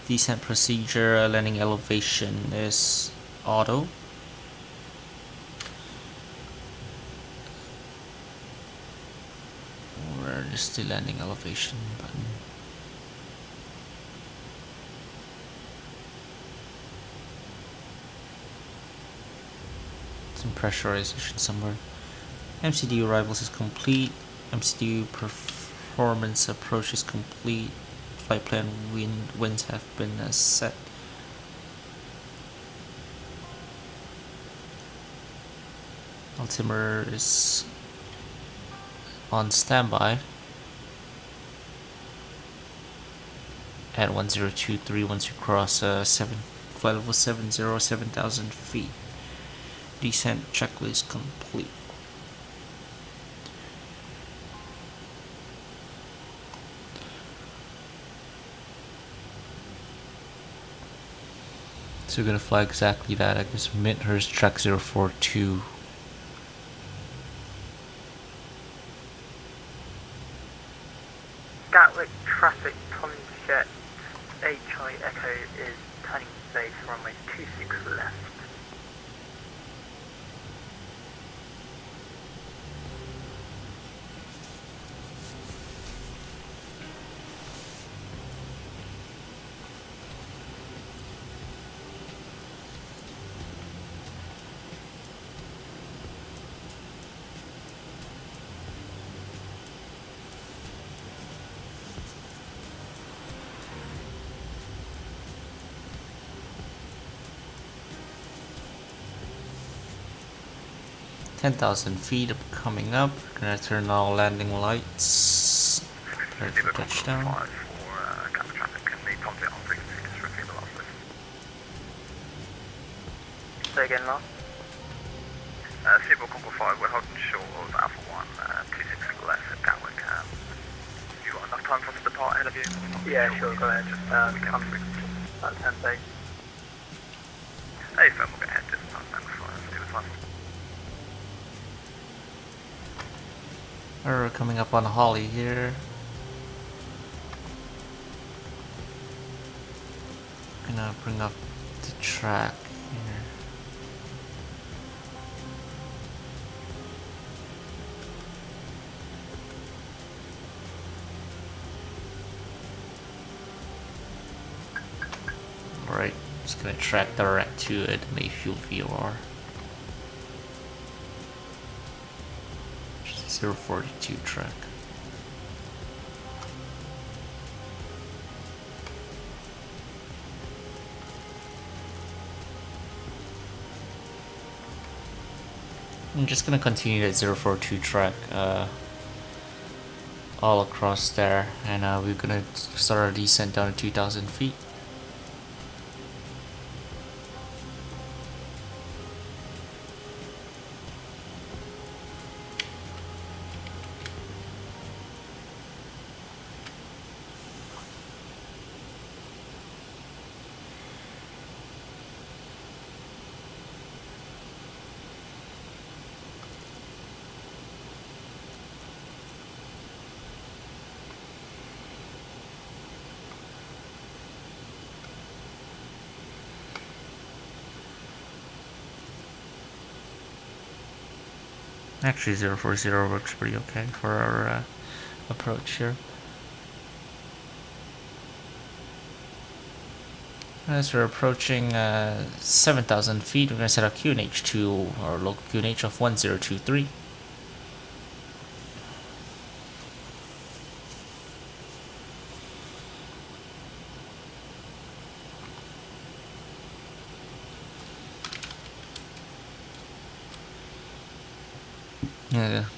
Descent procedure, landing elevation is auto. Where is the landing elevation button? Some pressurization somewhere. MCD arrivals is complete. MCD performance approach is complete. Flight plan winds have been set. Altimeter is on standby at 1023 once you cross flight level 7,000 feet. Descent checklist complete. So we're gonna fly exactly that. I guess Midhurst track 042. Gatwick traffic Tommy Jet HI Echo is turning base runway 26 left. Ten 10,000 feet coming up. Gonna turn on landing lights. Prepare for touchdown. Say again, last. Seatbelt Congo 5, we're holding short of Alpha 1, 26 left at Gatwick. You got enough time for us to depart ahead of you? Yeah, sure, go ahead. I'm at 10 base. Hey, firm, we'll get ahead this time, man. See what's fun. We're coming up on Holly here. Gonna bring up the track here. Alright, just gonna track direct to it, Mayfield VOR. 042 track. I'm just gonna continue that 042 track all across there, and we're gonna start our descent down to 2,000 feet. Actually 040 works pretty okay for our approach here. As we're approaching 7,000 feet, we're going to set our QNH to our local QNH of 1023.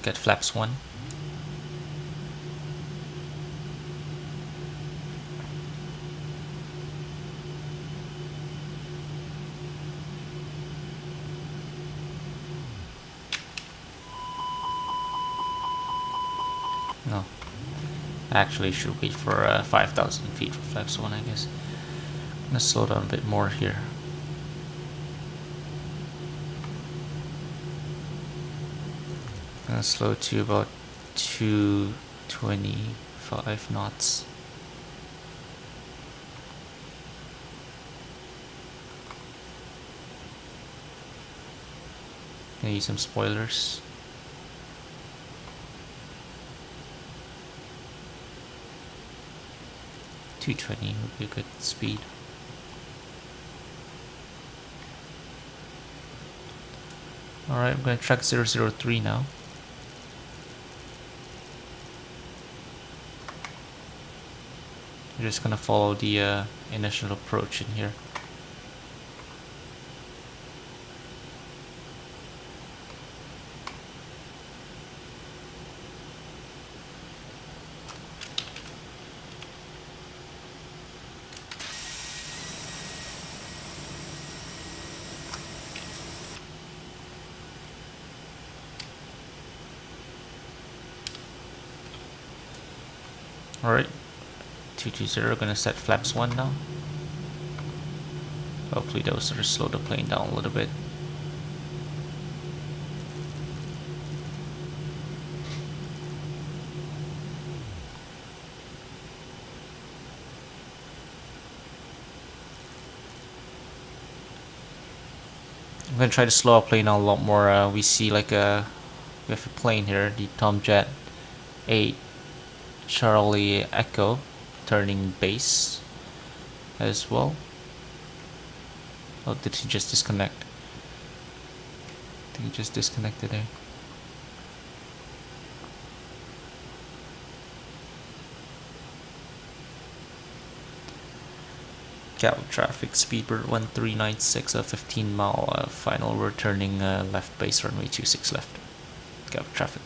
Get flaps 1. No. Actually should wait for 5,000 feet for flaps 1, I guess. I'm gonna slow down a bit more here. Gonna slow to about 225 knots. Gonna use some spoilers. .220 would be a good speed. Alright, I'm gonna track 003 now. We're just gonna follow the initial approach in here. Alright, 220, gonna set flaps 1 now. Hopefully those are slow the plane down a little bit. I'm gonna try to slow our plane down a lot more. We see like we have a plane here, the Tomjet 8 Charlie Echo, turning base as well. Oh, did he just disconnect? I think he just disconnected there. Gatwick traffic, speedbird 1396, a 15 mile final, returning left base runway 26 left. Gatwick traffic.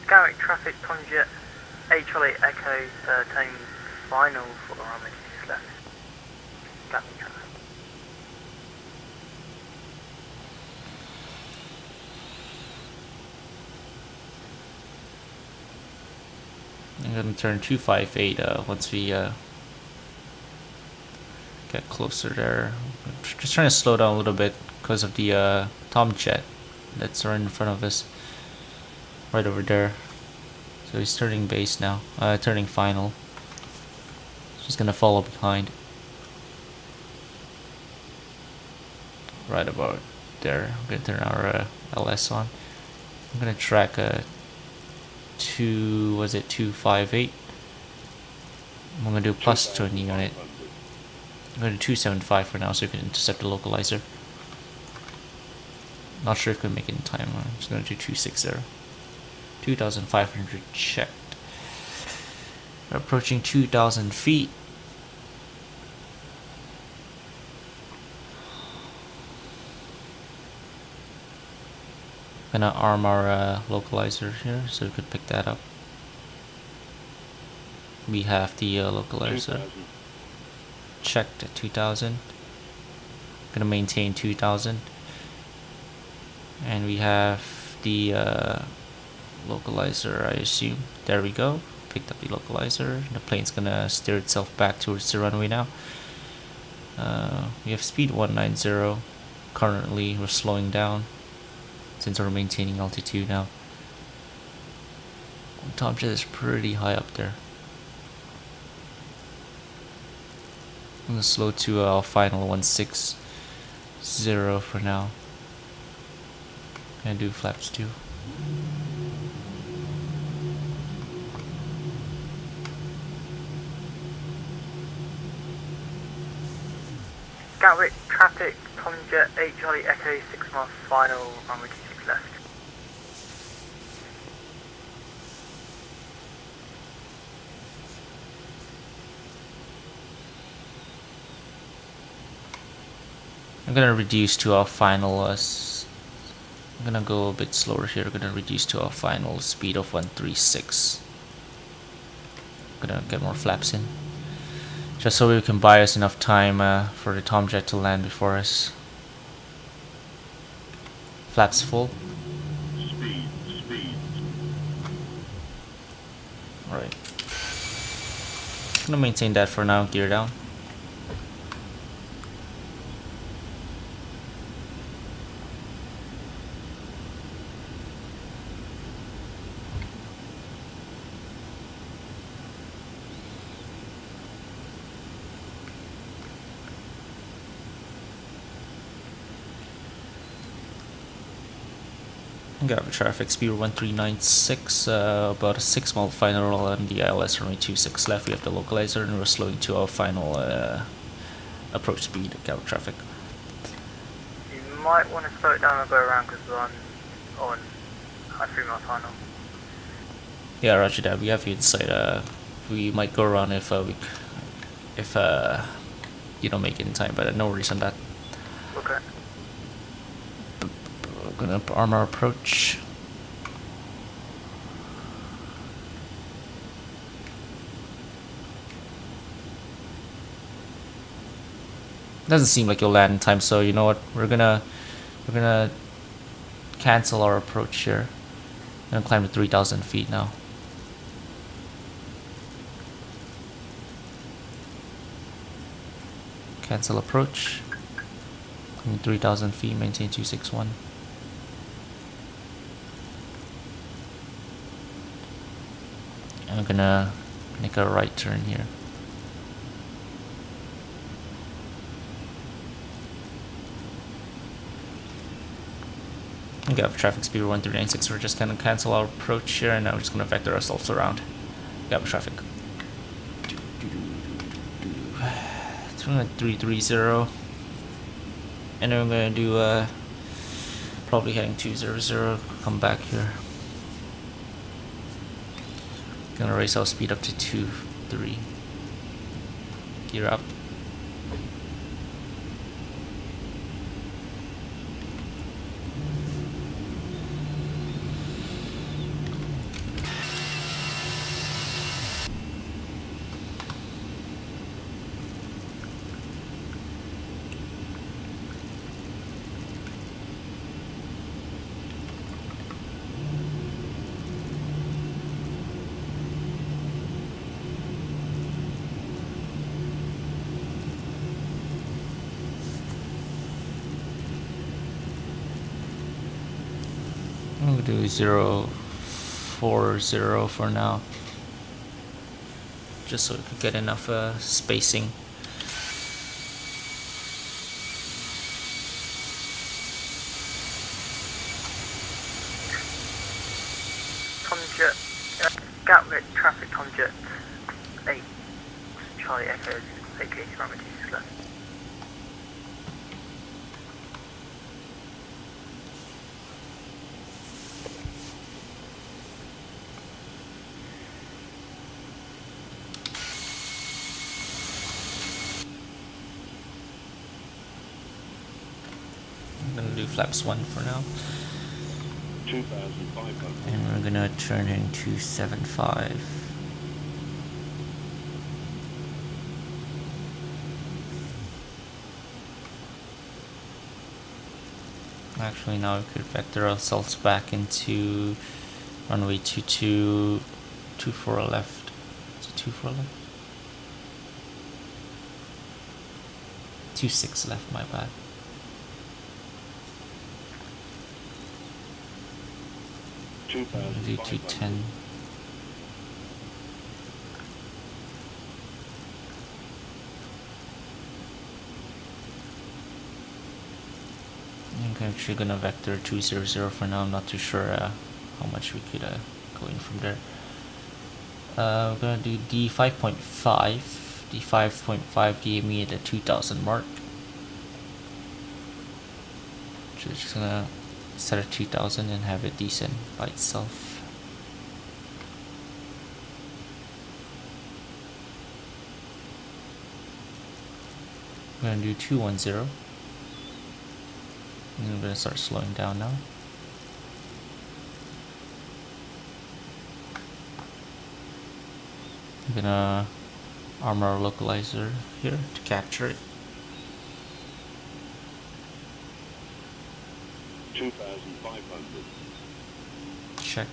Gatwick traffic, Tomjet 8 Charlie Echo, turning final for the runway 26 left. Gatwick traffic. I'm gonna turn 258 once we get closer there. I'm just trying to slow down a little bit because of the Tomjet that's right in front of us, right over there. So he's turning base now, turning final. She's gonna follow behind, right about there. I'm gonna turn our LS on. I'm gonna track 258. I'm gonna do plus 20 on it. I'm gonna do 275 for now so we can intercept the localizer. Not sure if we can make it in time. I'm just gonna do 260. 2,500 checked. We're approaching 2,000 feet. Gonna arm our localizer here so we could pick that up. We have the localizer checked at 2,000. Gonna maintain 2,000. And we have the localizer, I assume. There we go. Picked up the localizer. The plane's gonna steer itself back towards the runway now. We have speed 190. Currently, we're slowing down since we're maintaining altitude now. Tomjet is pretty high up there. I'm gonna slow to final 160 for now. And do flaps 2. Gatwick traffic, Tom Jet 8 Charlie Echo 6 miles final, runway 26 left. I'm gonna reduce to our final. I'm gonna go a bit slower here. I'm gonna reduce to our final speed of 136. Gonna get more flaps in, just so we can buy us enough time for the Tomjet to land before us. Flaps full. Speed. Alright. Gonna maintain that for now. Gear down. Got traffic speed 1396, about a 6 mile final on the ILS runway 26 left. We have the localizer and we're slowing to our final approach speed. Got traffic. You might want to slow it down and go around because we're on a 3 mile final. Yeah, roger that. We have you inside. We might go around if you don't make it in time, but no worries on that. Okay. We're gonna arm our approach. Doesn't seem like you'll land in time, so you know what? We're gonna cancel our approach here. We're gonna climb to 3,000 feet now. Cancel approach. 3,000 feet, maintain 261. I'm gonna make a right turn here. We got traffic speed 1396. We're just gonna cancel our approach here, and now we're just gonna vector ourselves around. Got traffic. 330. And then we're gonna do probably heading 200. Come back here. Gonna raise our speed up to 23. Gear up. I'm gonna do 040 for now, just so we could get enough spacing. Tomjet, Gatwick traffic, Tomjet 8 Charlie Echo 8 km runway 26 left. I'm gonna do flaps 1 for now. 2,500. And we're gonna turn in 275. Actually, now we could vector ourselves back into runway 24 left. Is it 24 left? 26 left, my bad. Do 210. I'm actually gonna vector 200 for now. I'm not too sure how much we could go in from there. We're gonna do D5.5. D5.5 gave me the 2000 mark. So just gonna set at 2000 and have it descend by itself. I'm gonna do 210. And I'm gonna start slowing down now. I'm gonna arm our localizer here to capture it. 2,500. Checked.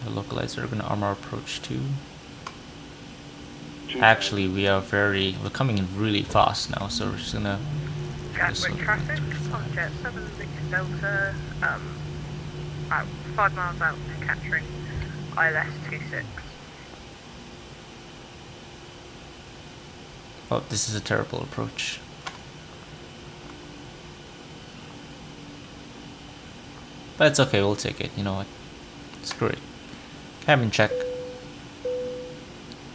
The localizer, gonna arm our approach too. Actually, we're coming in really fast now, so we're just gonna. Gatwick traffic on jet 76 Delta, about 5 miles out and capturing ILS 26. Oh, this is a terrible approach. But it's okay, we'll take it. You know what? Screw it. Cabin check.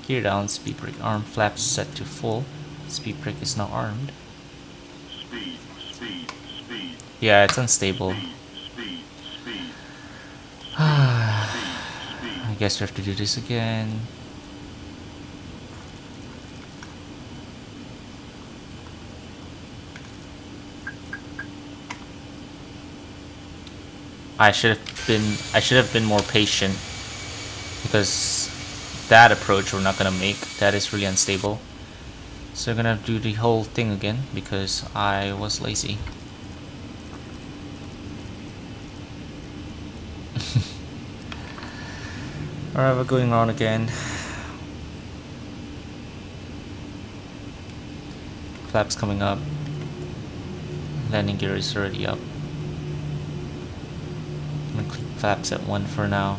Gear down, speed brake arm, flaps set to full. Speed brake is now armed. Speed. Yeah, it's unstable. Speed. I guess we have to do this again. I should have been more patient, because that approach we're not gonna make. That is really unstable. So we're gonna do the whole thing again because I was lazy. Alright, we're going on again. Flaps coming up. Landing gear is already up. I'm gonna keep flaps at 1 for now.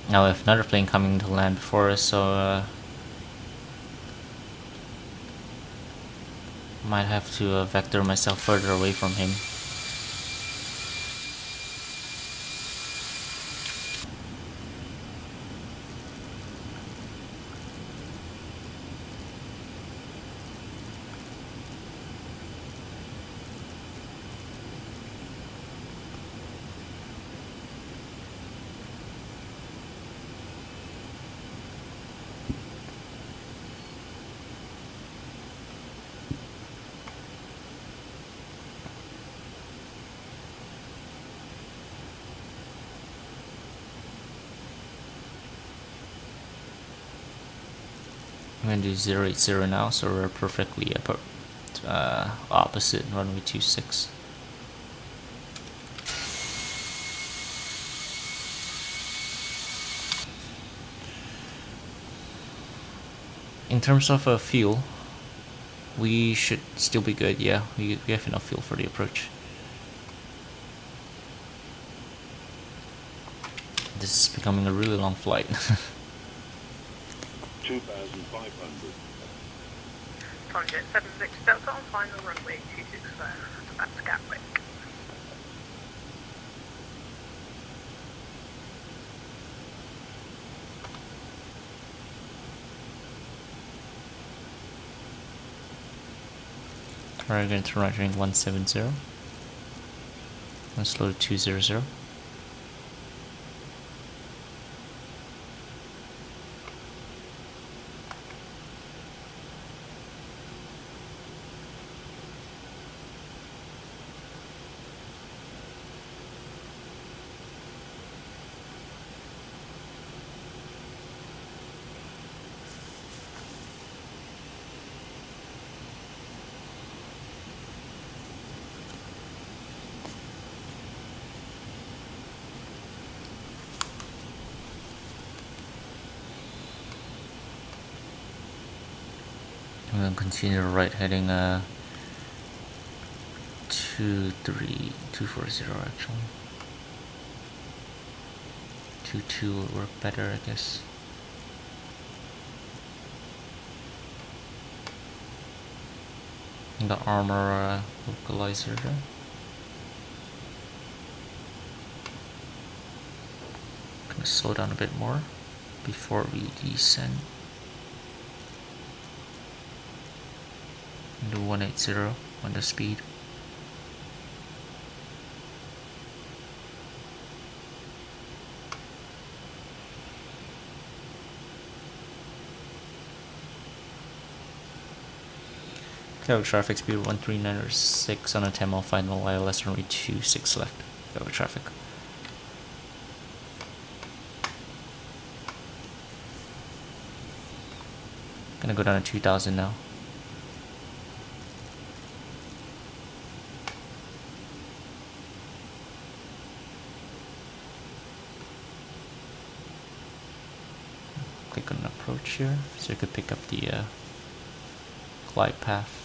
Now we have another plane coming to land before us, so might have to vector myself further away from him. I'm going to do 080 now, so we're perfectly opposite runway 26. In terms of fuel, we should still be good. Yeah, we have enough fuel for the approach. This is becoming a really long flight. 2,500. Conjet 76 Delta on final runway 26 left. That's Gatwick. Alright, going to turn right heading 170. And slow to 200. And then continue right heading 240 actually. 22 would work better, I guess. And the armor localizer there. Gonna slow down a bit more before we descend. Do 180 on the speed. Gatwick traffic speed 13906 on a 10 mile final, ILS runway 26 left. Gatwick traffic. Gonna go down to 2000 now. Click on approach here so you could pick up the glide path.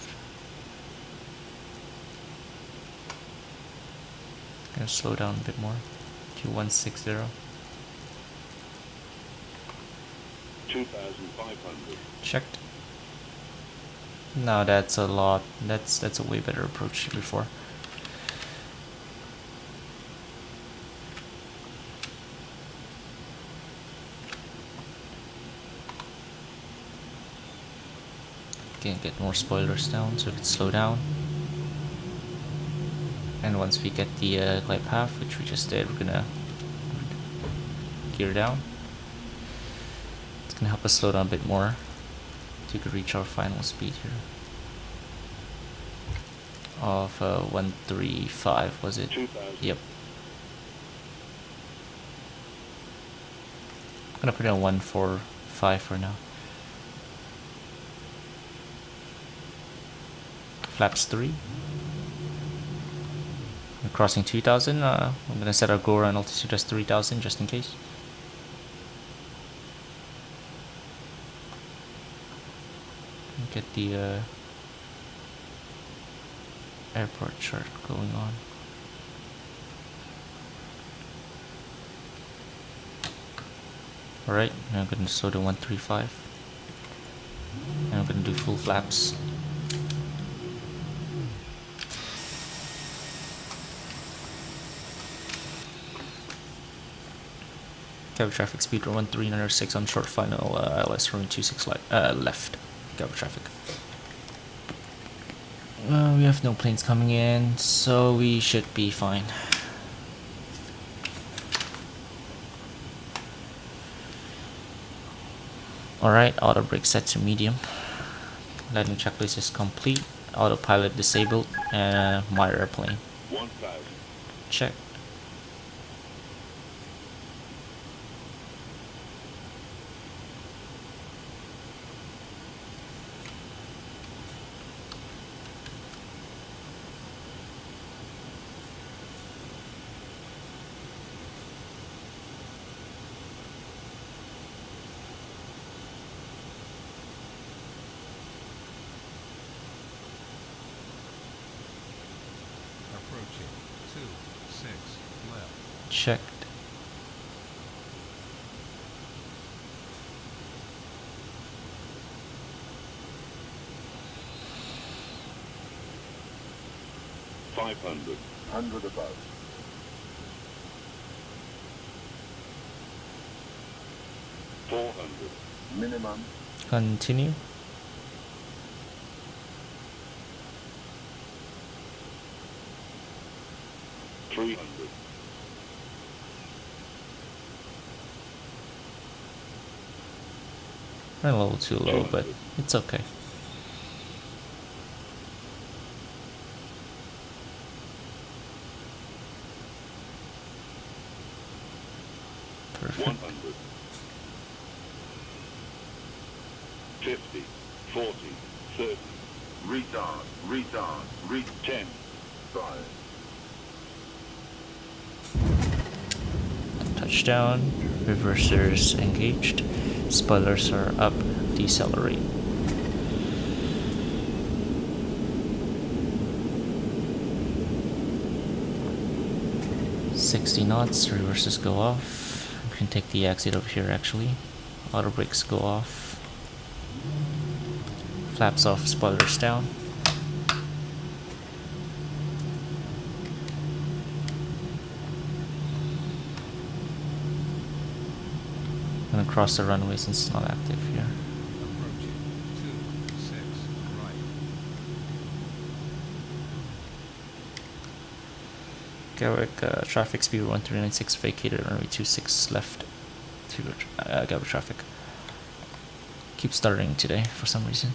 Gonna slow down a bit more to 160. 2,500. Checked. Now that's a lot. That's a way better approach than before. Can get more spoilers down so it can slow down. And once we get the glide path, which we just did, we're gonna gear down. It's gonna help us slow down a bit more so we could reach our final speed here of 135, was it? 2,000. Yep. I'm gonna put it on 145 for now. Flaps 3. We're crossing 2000. I'm gonna set our go around altitude as 3000 just in case. Get the airport chart going on. Alright, now I'm gonna slow to 135. And I'm gonna do full flaps. Gatwick traffic speed 13906 on short final, ILS from 26 left. Gatwick traffic. We have no planes coming in, so we should be fine. Alright, auto brake set to medium. Landing checklist is complete. Autopilot disabled. And my airplane. 1,000. Check. Approaching 26 left. Checked. $500. 100 above. 400. Minimum. Continue. 300. We're a little too low, but it's okay. Perfect. 100. 50, 40, 30. Retard, 10, 5. Touchdown. Reversers engaged. Spoilers are up. Decelerate. $60 knots. Reversers go off. You can take the exit over here actually. Auto brakes go off. Flaps off. Spoilers down. I'm gonna cross the runway since it's not active here. Approaching 26 right. Gatwick, traffic speed 1396 vacated, runway 26 left to Gatwick traffic. Keep starting today for some reason.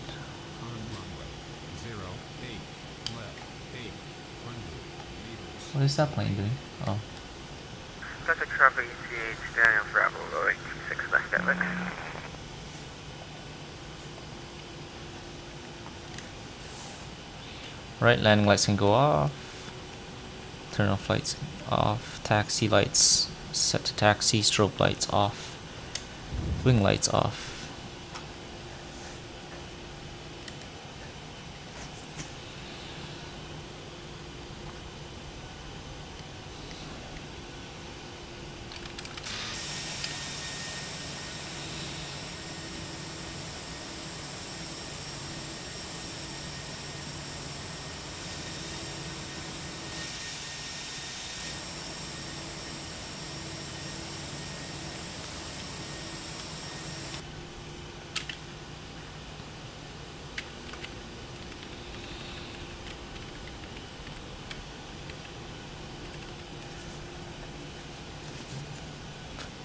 On runway 08 left 800 meters. What is that plane doing? Oh. Gatwick traffic ECH, Daniel Bravo, going 26 left Gatwick. Right, landing lights can go off. Turn off lights off. Taxi lights set to taxi. Strobe lights off. Wing lights off.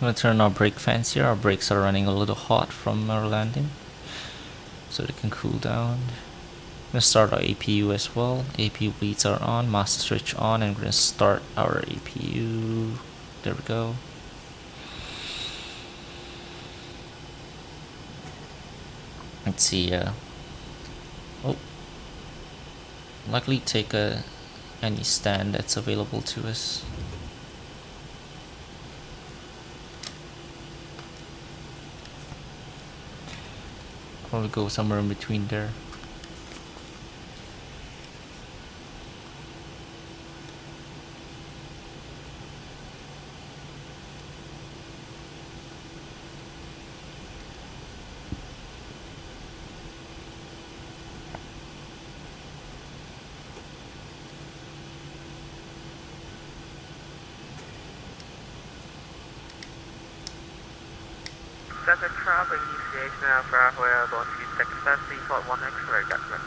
I'm gonna turn our brake fans here. Our brakes are running a little hot from our landing, so they can cool down. I'm gonna start our APU as well. APU bleeds are on, master switch on, and we're gonna start our APU. There we go. Let's see. Oh, luckily take any stand that's available to us. Probably go somewhere in between there. Gatwick traffic ECH now for halfway out on 26 left, default 1 X-ray Gatwick.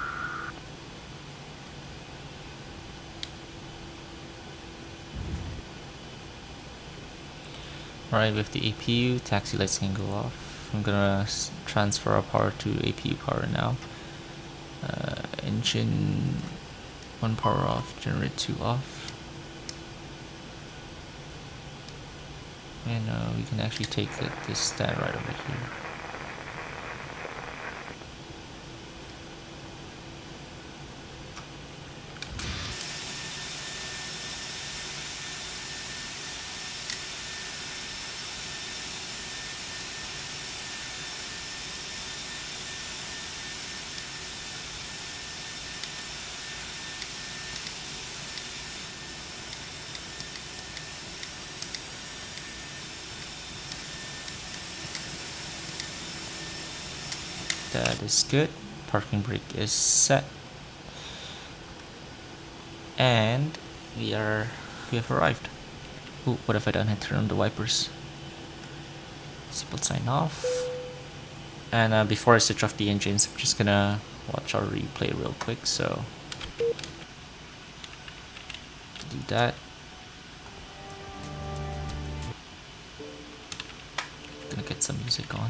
Alright, with the APU, taxi lights can go off. I'm gonna transfer our power to APU power now. Engine 1 power off, generator 2 off. And we can actually take this stand right over here. That is good. Parking brake is set. And we have arrived. Ooh, what have I done? I turned on the wipers. Seatbelt sign off. And before I switch off the engines, I'm just gonna watch our replay real quick. So do that. get some music on.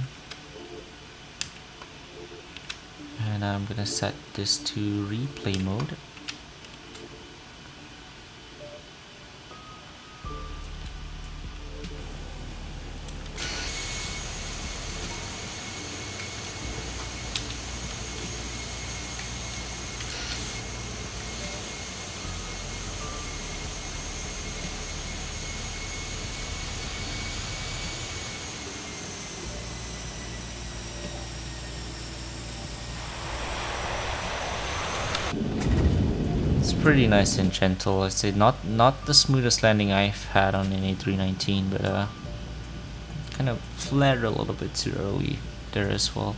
And I'm gonna set this to replay mode. It's pretty nice and gentle. I'd say not the smoothest landing I've had on an A319, but kind of flared a little bit too early there as well.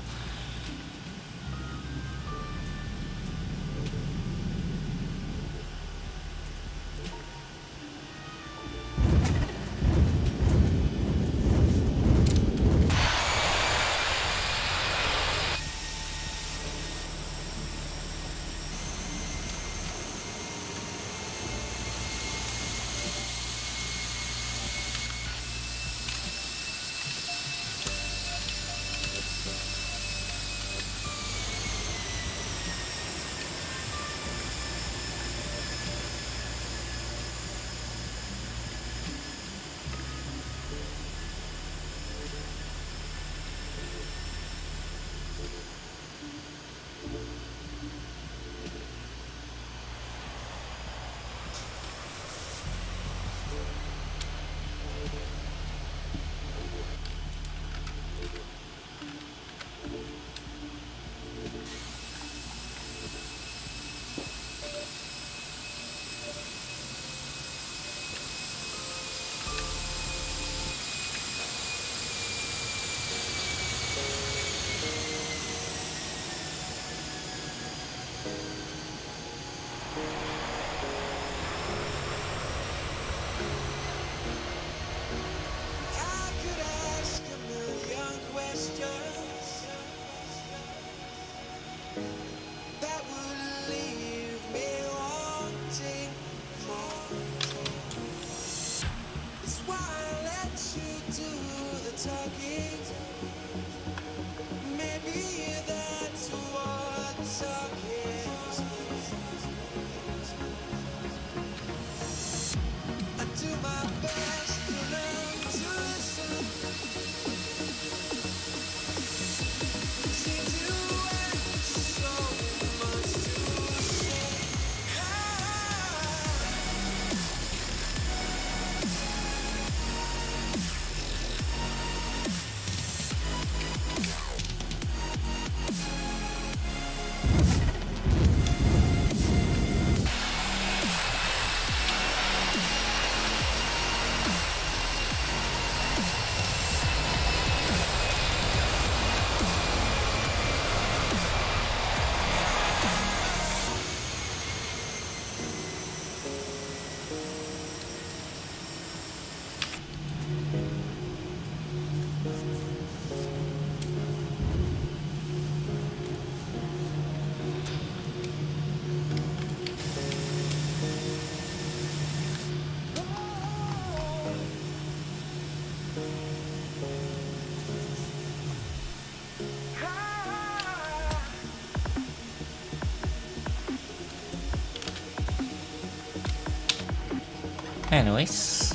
Anyways,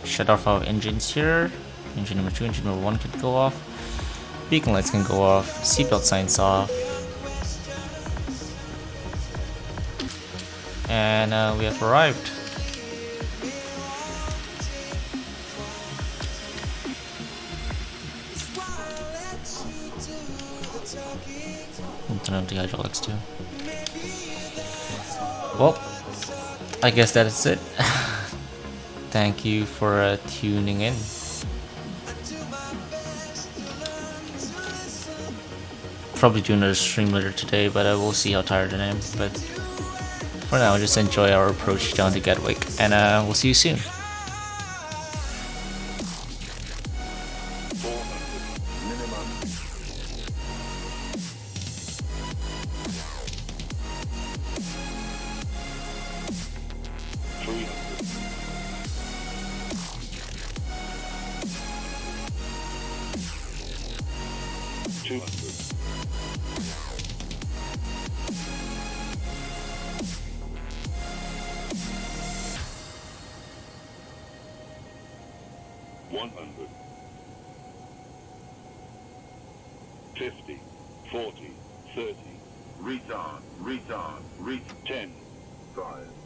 shut off our engines here. Engine number 2, engine number 1 can go off. Beacon lights can go off. Seatbelt signs off. And we have arrived. Turn on the hydraulics too. Well, I guess that is it. Thank you for tuning in. Probably do another stream later today, but I will see how tired I am. But for now, just enjoy our approach down to Gatwick, and we'll see you soon. 200. 100. 50, 40, 30. Retard, 10. 5.